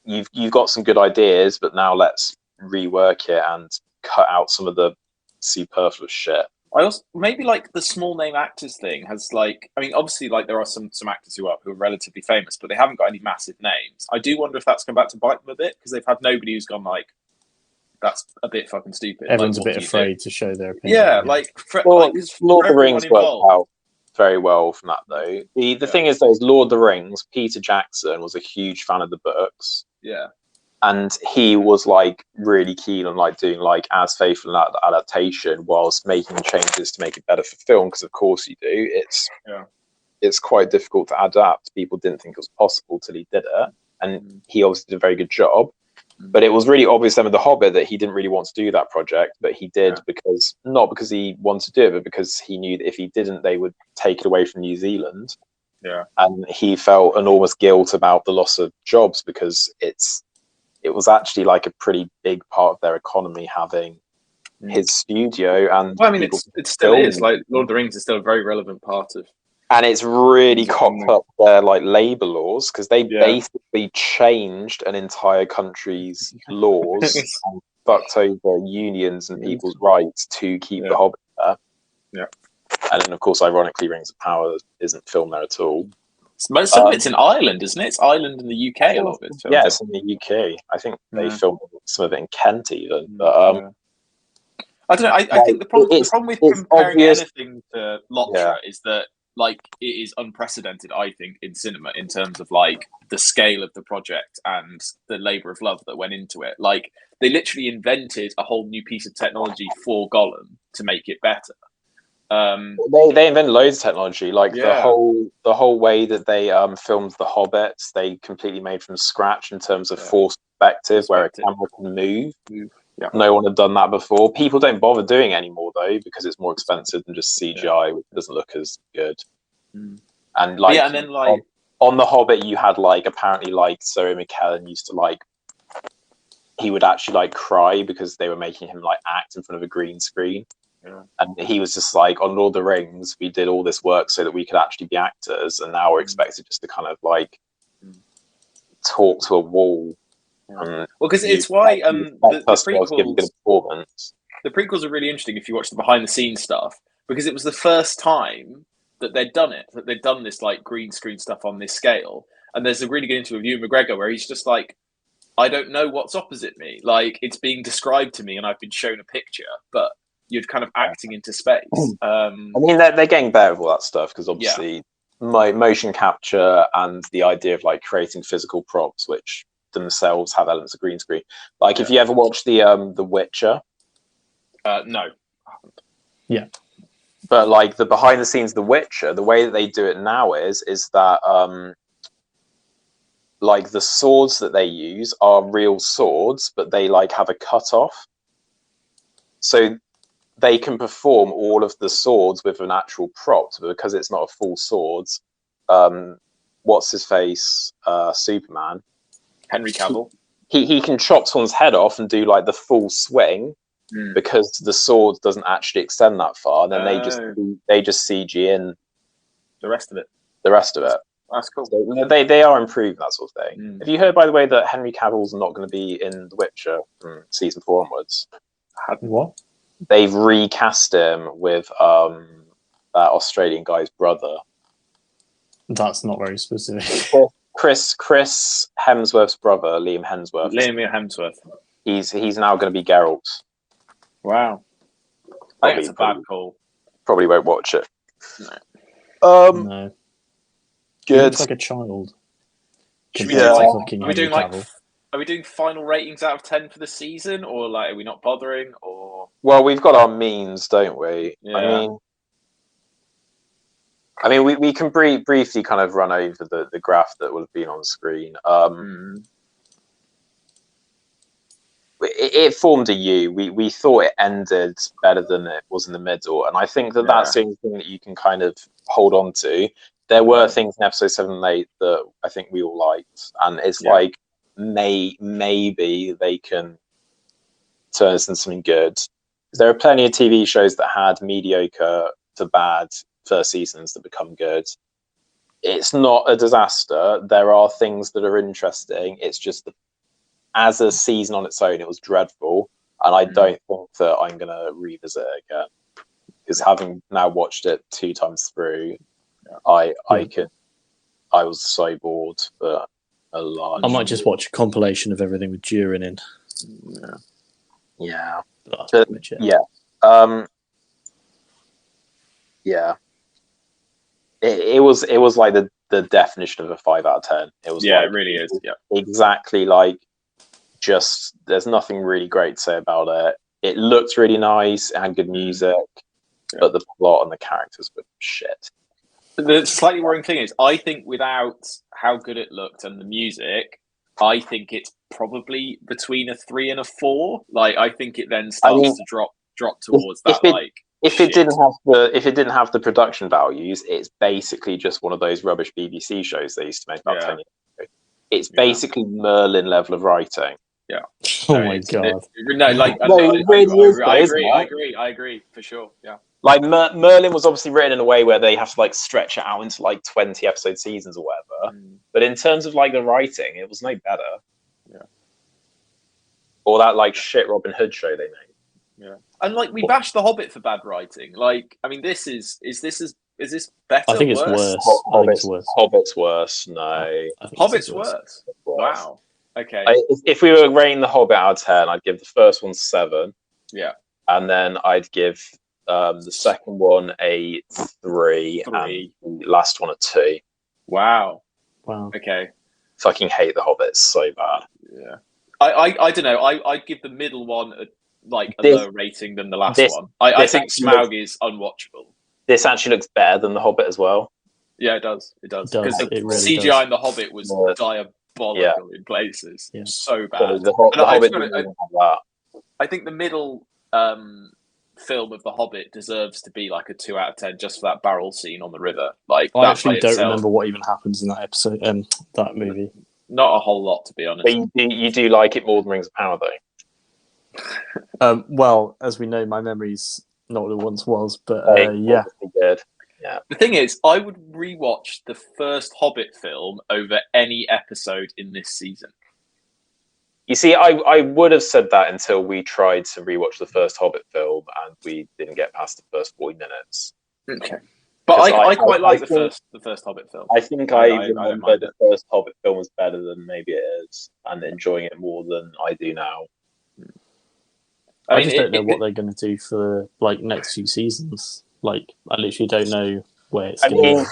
you've got some good ideas, but now let's rework it and cut out some of the superfluous shit. I also maybe like the small name actors thing has like, I mean, obviously like there are some actors who are relatively famous, but they haven't got any massive names. I do wonder if that's come back to bite them a bit because they've had nobody who's gone like, that's a bit fucking stupid. Everyone's like, a bit afraid to show their opinion. Yeah, like Lord of the Rings worked out very well from that though. The thing is, though, is Lord of the Rings, Peter Jackson was a huge fan of the books. Yeah. And he was like really keen on like doing like as faithful an adaptation whilst making changes to make it better for film, because of course you do. It's quite difficult to adapt. People didn't think it was possible till he did it, and he obviously did a very good job. But it was really obvious then with The Hobbit that he didn't really want to do that project, but he did because not because he wanted to do it, but because he knew that if he didn't, they would take it away from New Zealand. Yeah, and he felt enormous guilt about the loss of jobs because it was actually like a pretty big part of their economy having his studio. And well, I mean, it still is like Lord of the Rings is still a very relevant part of, and it's really cocked up their like labor laws because they basically changed an entire country's laws and fucked over unions and people's rights to keep the Hobbit there. And then of course, ironically, Rings of Power isn't filmed there at all. Some of it's in Ireland, isn't it? It's Ireland and the UK. A lot of it's filmed. Yeah, it's in the UK. I think they filmed some of it in Kent even. But I don't know. I think the problem with comparing anything to Lotra is that like it is unprecedented. I think in cinema in terms of like the scale of the project and the labour of love that went into it. Like they literally invented a whole new piece of technology for Gollum to make it better. They invented loads of technology, like the whole way that they filmed the Hobbits. They completely made from scratch in terms of force perspective, where a camera can move. Yeah. No one had done that before. People don't bother doing it anymore though because it's more expensive than just CGI, which doesn't look as good. And like, and then like on the Hobbit, you had like apparently like Zoe McKellen used to like he would actually like cry because they were making him like act in front of a green screen. And he was just like, on Lord of the Rings, we did all this work so that we could actually be actors, and now we're expected just to kind of like talk to a wall. Well, because it's why the prequels are really interesting if you watch the behind the scenes stuff, because it was the first time that they'd done it, that they'd done this like green screen stuff on this scale. And there's a really good interview with Ewan McGregor where he's just like, I don't know what's opposite me. Like, it's being described to me and I've been shown a picture, but you're kind of acting into space. I mean, they're getting better with all that stuff because obviously motion capture and the idea of like creating physical props, which themselves have elements of green screen. Like, if you ever watch the Witcher, no, Yeah. But like the behind the scenes of The Witcher, the way that they do it now is that like the swords that they use are real swords, but they like have a cut off, so they can perform all of the swords with an actual prop, but because it's not a full sword. What's his face? Superman. Henry Cavill. He can chop someone's head off and do like the full swing. Because the sword doesn't actually extend that far, and then they just CG in the rest of it. That's cool. So they are improving that sort of thing. Have you heard, by the way, that Henry Cavill's not going to be in The Witcher from season 4 onwards? What? They've recast him with that Australian guy's brother. That's not very specific. Chris Hemsworth's brother, Liam Hemsworth. Liam Hemsworth. He's now going to be Geralt. Wow. I think it's a bad call. Probably won't watch it. No. No. Good. He looks like a child. Should we are we doing final ratings out of 10 for the season, or like are we not bothering? Or well, we've got our means, don't we? Yeah. I mean, we can briefly kind of run over the graph that will have been on screen. It formed a U. We thought it ended better than it was in the middle, and I think that's the only thing that you can kind of hold on to. There were things in episode 7 and 8 that I think we all liked, and it's like maybe they can turn this into something good. There are plenty of TV shows that had mediocre to bad first seasons that become good. It's not a disaster. There are things that are interesting. It's just as a season on its own, it was dreadful, and I don't think that I'm going to revisit it again. Because having now watched it 2 times through, I was so bored for a large. I might just watch a compilation of everything with Durin in. Yeah. That's pretty much it. It was like the definition of a 5 out of 10. It was it really is. Yeah. Exactly like. Just there's nothing really great to say about it. It looked really nice and good music, but the plot and the characters were shit. The slightly worrying thing is, I think without how good it looked and the music, I think it's probably between a 3 and a 4. Like, I think it then starts to drop towards that. If it didn't have the production values, it's basically just one of those rubbish BBC shows they used to make about 10 years ago. It's basically Merlin level of writing. Yeah. Oh my god. I agree for sure. Yeah. Like Merlin was obviously written in a way where they have to like stretch it out into like 20 episode seasons or whatever. But in terms of like the writing, it was no better. Yeah. Or that like shit Robin Hood show they made. Yeah. And like we bashed The Hobbit for bad writing. Like, I mean, is this better? I think it's worse. I think it's worse. Hobbit's worse. No. Hobbit's worse. Wow. Okay. If we were rating The Hobbit out of 10, I'd give the first one 7. Yeah. And then I'd give the second one a 3. And the last one a 2. Wow. Okay. Fucking hate The Hobbit so bad. Yeah. I don't know. I'd give the middle one a lower rating than the last one. I think Smaug is unwatchable. This actually looks better than The Hobbit as well. Yeah, it does. Because the really CGI in The Hobbit was diabolical in places. Yeah. So bad. I think the middle film of The Hobbit deserves to be like a 2 out of 10 just for that barrel scene on the river. Like, I actually don't remember what even happens in that episode, that movie. Not a whole lot, to be honest. But you do like it more than Rings of Power, though. Well, as we know, my memory's not what it once was, but yeah. Good. Yeah. The thing is, I would rewatch the first Hobbit film over any episode in this season. You see, I would have said that until we tried to rewatch the first Hobbit film and we didn't get past the first 40 minutes. Okay. But 'Cause I quite like the think- first Hobbit film. I think I I don't remember mind the first Hobbit film was better than maybe it is, and enjoying it more than I do now. I just don't know what they're going to do for like next few seasons. Like, I literally don't know where it's I going to mean,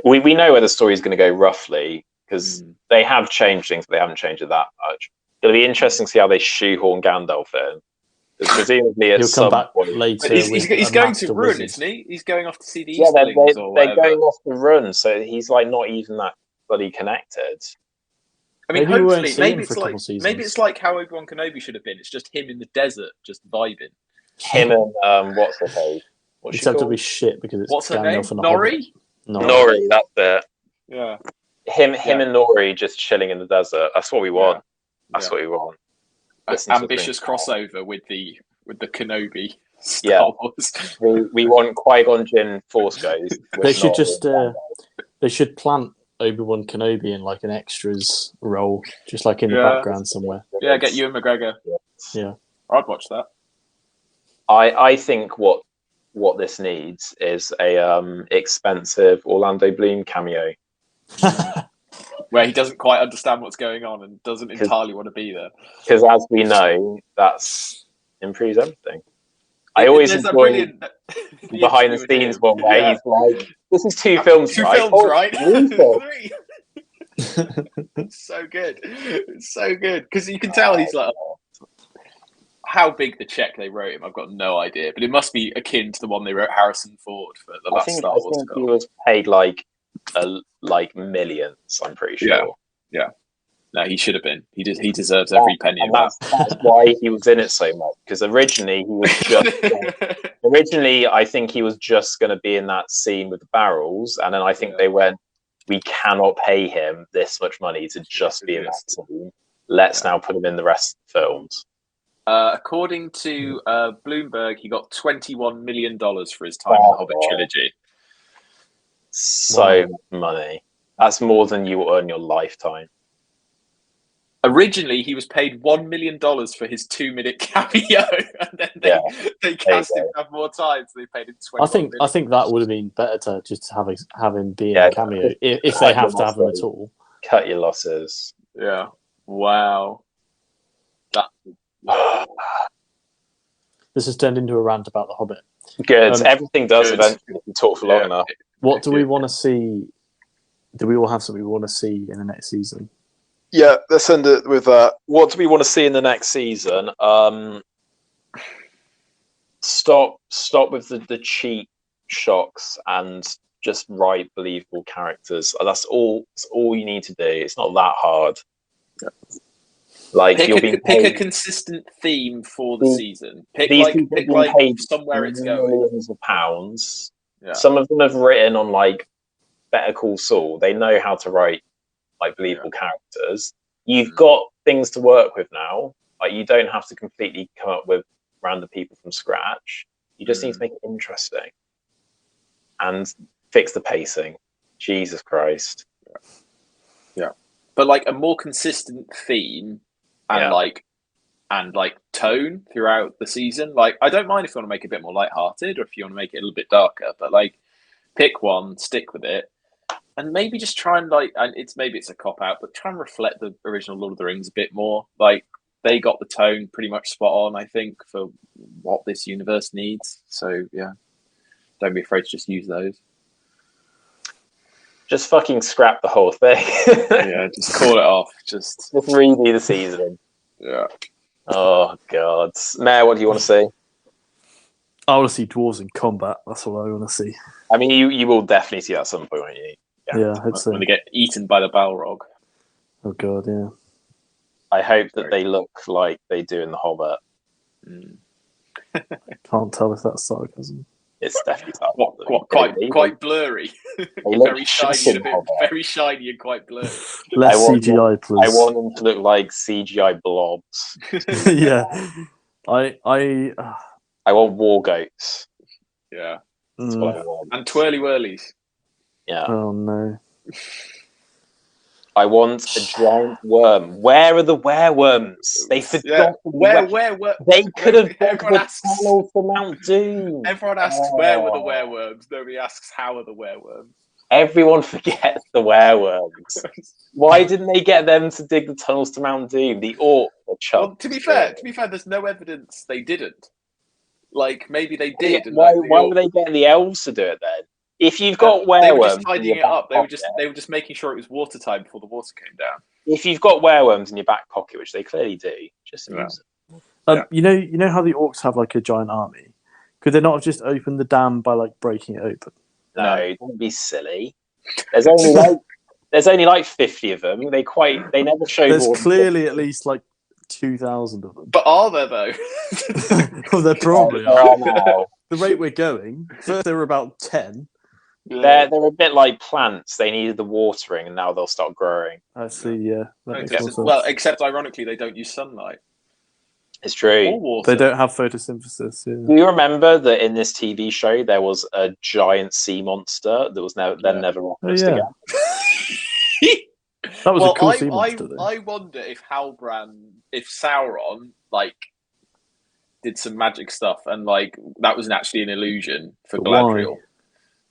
go. we know where the story is going to go roughly, because they have changed things, but they haven't changed it that much. It'll be interesting to see how they shoehorn Gandalf in. Because presumably at He'll some come back point, later. But he's with a going to master Run, wizard. isn't he? He's going off to see the yeah, Easterlings they're or whatever. going off the run, so he's like not even that bloody connected. I mean, Maybe we won't hopefully, see him for a couple seasons. maybe it's like how Obi-Wan Kenobi should have been. It's just him in the desert, just vibing. Him and what's her face? What's she Except it'll called? be shit because it's What's her name? Gandalf and a Hobbit. Nori? Nori, that's it. Yeah. Him and Nori just chilling in the desert. That's what we want. That's Yeah. what we want. Ambitious crossover with the Kenobi Star Yeah. Wars. We want Qui-Gon Jinn Force Ghost. They should just they should plant Obi-Wan Kenobi in like an extras role, just like in the background somewhere. Yeah, get Ewan McGregor. Yeah. I'd watch that. I think what this needs is a expensive Orlando Bloom cameo. Where he doesn't quite understand what's going on and doesn't entirely want to be there. Because as we know, that's improves everything. I always enjoy behind the scenes one where he's like, "This is two films, right? Right? Three." It's so good. It's so good because you can tell he's like, how big the check they wrote him, I've got no idea, but it must be akin to the one they wrote Harrison Ford for the last Star Wars I think he film. was paid like millions. I'm pretty sure. Yeah. No, he should have been. He deserves every penny of that. That's why he was in it so much. Because originally he was just I think he was just going to be in that scene with the barrels, and then I think they went, "We cannot pay him this much money to just be in that scene. Let's now put him in the rest of the films." According to Bloomberg, he got $21 million for his time in the Hobbit trilogy. So much money. That's more than you will earn your lifetime. Originally, he was paid $1 million for his 2-minute cameo, and then they cast him to have more time, so they paid him $20 I think that would have been better to just have him be in a cameo if they have to have him at all. Cut your losses. Yeah. Wow. This has turned into a rant about the Hobbit. Good. Everything does eventually. If you talk for long enough. What do we want to see? Do we all have something we want to see in the next season? Yeah, let's end it with that. What do we want to see in the next season? Stop with the cheap shocks and just write believable characters. That's all you need to do. It's not that hard. Yeah. Like pick a consistent theme for the season. Pick somewhere it's going. Millions of pounds. Yeah. Some of them have written on like Better Call Saul. They know how to write like believable characters. You've got things to work with now. Like you don't have to completely come up with random people from scratch. You just need to make it interesting and fix the pacing. Jesus Christ. Yeah. But like a more consistent theme and like tone throughout the season. Like I don't mind if you want to make it a bit more lighthearted or if you want to make it a little bit darker, but like pick one, stick with it. And maybe just try and maybe it's a cop out, but try and reflect the original Lord of the Rings a bit more. Like they got the tone pretty much spot on, I think, for what this universe needs. So yeah, don't be afraid to just use those. Just fucking scrap the whole thing. Yeah, just call it off. Just redo the season. Yeah. Oh god, Mayor, what do you want to see? I want to see dwarves in combat. That's what I want to see. I mean, you will definitely see that at some point, won't you? Yeah, I hope so. When they get eaten by the Balrog. Oh god, yeah. I hope that they look like they do in The Hobbit. Can't tell if that's sarcasm. It's definitely quite blurry. Very shiny and quite blurry. Less CGI, please. I want them to look like CGI blobs. Yeah, I want war goats. Yeah, that's what I want. And twirly whirlies. Yeah. Oh no. I want a giant worm. Where are the wereworms? They forgot. Yeah. Where They could have dug everyone the asks, tunnel to Mount Doom. everyone asks where were the wereworms? Nobody asks how are the wereworms. Everyone forgets the wereworms. Why didn't they get them to dig the tunnels to Mount Doom? The orc were Well, to be fair, there's no evidence they didn't. Like maybe they did. And Why like, were they getting the elves to do it then? If you've got they were wereworms, just tidying it up. They were just making sure it was water time before the water came down. If you've got wereworms in your back pocket, which they clearly do, just use them. You know how the orcs have like a giant army? Could they not have just opened the dam by like breaking it open? No, don't be silly. There's only like 50 of them. They never show. There's clearly at least like 2,000 of them. But are there though? Well, there probably There are. are now. The rate we're going, first there were about 10. They're a bit like plants. They needed the watering, and now they'll start growing. I see. Yeah, that makes more sense. Well, except ironically, they don't use sunlight. It's true. Or water. They don't have photosynthesis. Yeah. Do you remember that in this TV show there was a giant sea monster that was never referenced again? That was a cool sea monster. I wonder if if Sauron like did some magic stuff and like that was actually an illusion for Galadriel. Why?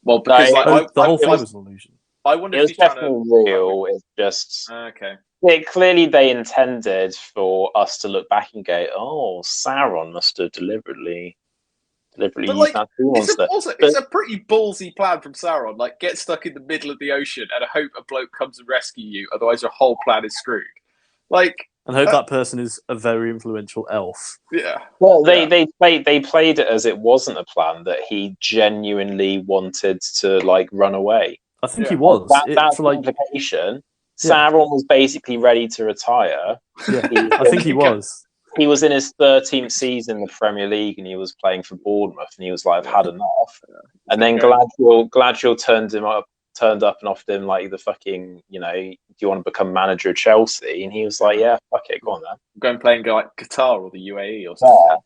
Well, because the whole thing was an illusion. I wonder it was definitely real. It's just okay. Clearly, they intended for us to look back and go, "Oh, Sauron must have deliberately But used like, that sea monster." it's a pretty ballsy plan from Sauron. Like, get stuck in the middle of the ocean and hope a bloke comes and rescue you. Otherwise, your whole plan is screwed. Like, and hope that person is a very influential elf. Yeah. Well, they played it as it wasn't a plan, that he genuinely wanted to like run away. I think he was. That's the implication. Sauron was basically ready to retire. Yeah, I think he was. He was in his 13th season in the Premier League, and he was playing for Bournemouth, and he was like, "I've had enough." And then Galadriel turned up and offered him like the fucking, do you want to become manager of Chelsea? And he was like, "Yeah, fuck it, go on then." Go and play in like Qatar or the UAE or something.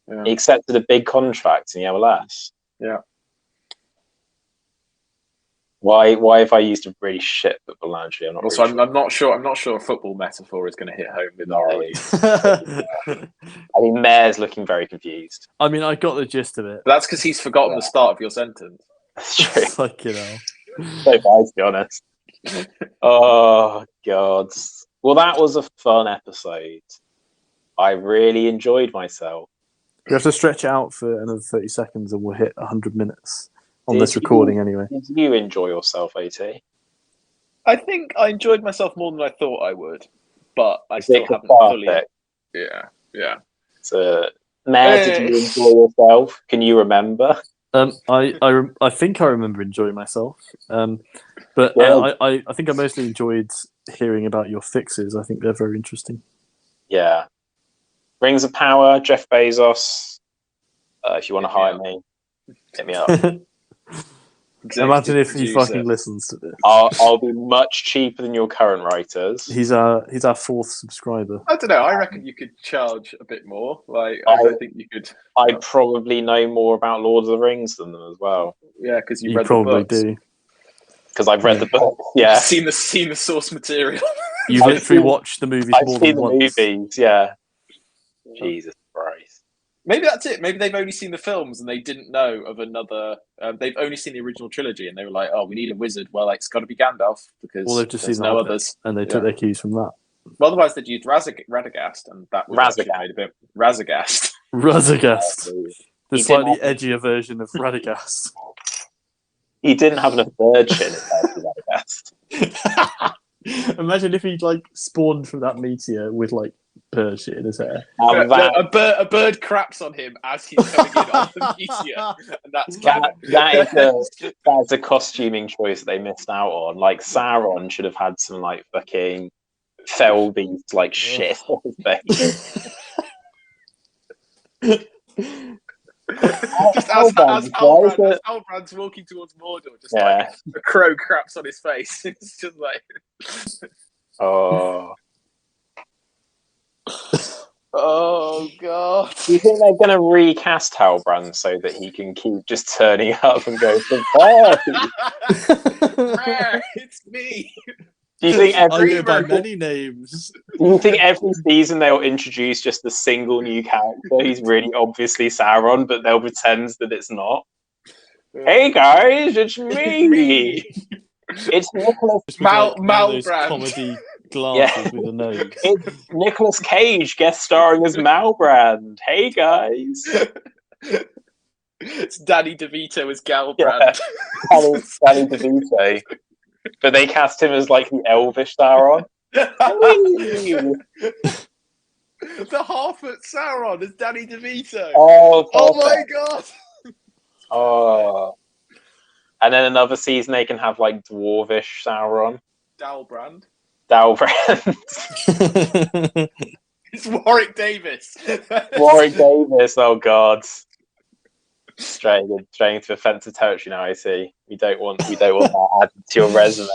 Yeah. He accepted a big contract in the MLS. Yeah. Why have I used a really shit football analogy? I'm not sure. I'm not sure a football metaphor is going to hit home with our audience. I mean, Mayor's looking very confused. I mean, I got the gist of it. But that's because he's forgotten the start of your sentence. That's true. Like, So bad, to be honest. Oh God. Well, that was a fun episode. I really enjoyed myself. You have to stretch it out for another 30 seconds, and we'll hit 100 minutes. On this recording, anyway. Did you enjoy yourself, AT? I think I enjoyed myself more than I thought I would, but I still haven't fully. Yeah. So, Mayor, did you enjoy yourself? Can you remember? I think I remember enjoying myself, but I think I mostly enjoyed hearing about your fixes. I think they're very interesting. Yeah. Rings of Power, Jeff Bezos. If you want to hire me, hit me up. Imagine if he fucking listens to this. I'll be much cheaper than your current writers. He's our 4th subscriber. I don't know. I reckon you could charge a bit more. Like I think you could. I probably know more about Lord of the Rings than them as well. Yeah, because you read probably the books. do. Because I've read the book. Yeah, seen the source material. You've literally watched the movies more than once. I've seen the movies. Yeah. Jesus Christ. Maybe that's it. Maybe they've only seen the films and they didn't know of another. They've only seen the original trilogy and they were like, "Oh, we need a wizard." Well, it's got to be Gandalf because they've just there's seen no others, and they took their cues from that. Well, otherwise they'd used Radagast, and that would have made a bit Razagast. Razagast, the slightly edgier version of Radagast. He didn't have enough bird shit in Radagast. Imagine if he like spawned from that meteor with like bird shit in his hair. A bird craps on him as he's coming in on the meteor, and that's a costuming choice that they missed out on. Like Sauron should have had some like fucking fell beast like shit on his face. Just as Halbrand's walking towards Mordor, just like a crow craps on his face. It's just like, oh God! Do you think they're going to recast Halbrand so that he can keep just turning up and go, "Surprise! It's me." Do you think I every go by many names. do you think every season they'll introduce just a single new character who's really obviously Sauron, but they'll pretend that it's not? Hey guys, it's me. It's Nicholas. Just with, like, one of those Malbrand. comedy glasses with a nose. It's Nicolas Cage guest starring as Malbrand. Hey guys. It's Danny DeVito as Galbrand. Danny DeVito. But they cast him as like the elvish Sauron. The half-foot Sauron is Danny DeVito. Oh, Oh my god! Oh. And then another season they can have like dwarvish Sauron. Dalbrand. Dalbrand. It's Warwick Davis. Warwick Davis, oh god. Straying into offensive territory now, I see. We don't want that added to your resume.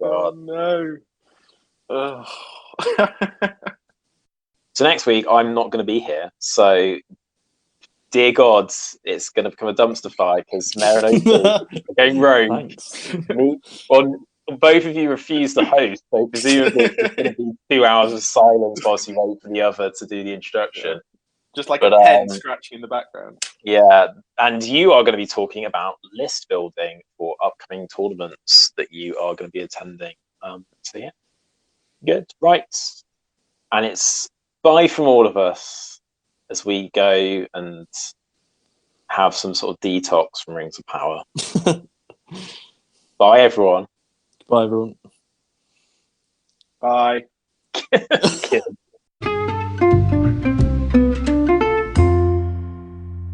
Oh God. no. Ugh. So next week I'm not going to be here. So, dear gods, it's going to become a dumpster fire because Mare and Opie are going rogue. Thanks. Both of you refuse to host, so presumably it's going to be 2 hours of silence whilst you wait for the other to do the introduction. Just like a pen scratching in the background. Yeah, and you are going to be talking about list building for upcoming tournaments that you are going to be attending. So yeah, good, right. And it's bye from all of us as we go and have some sort of detox from Rings of Power. Bye, everyone. Bye, everyone. Bye. Kidding.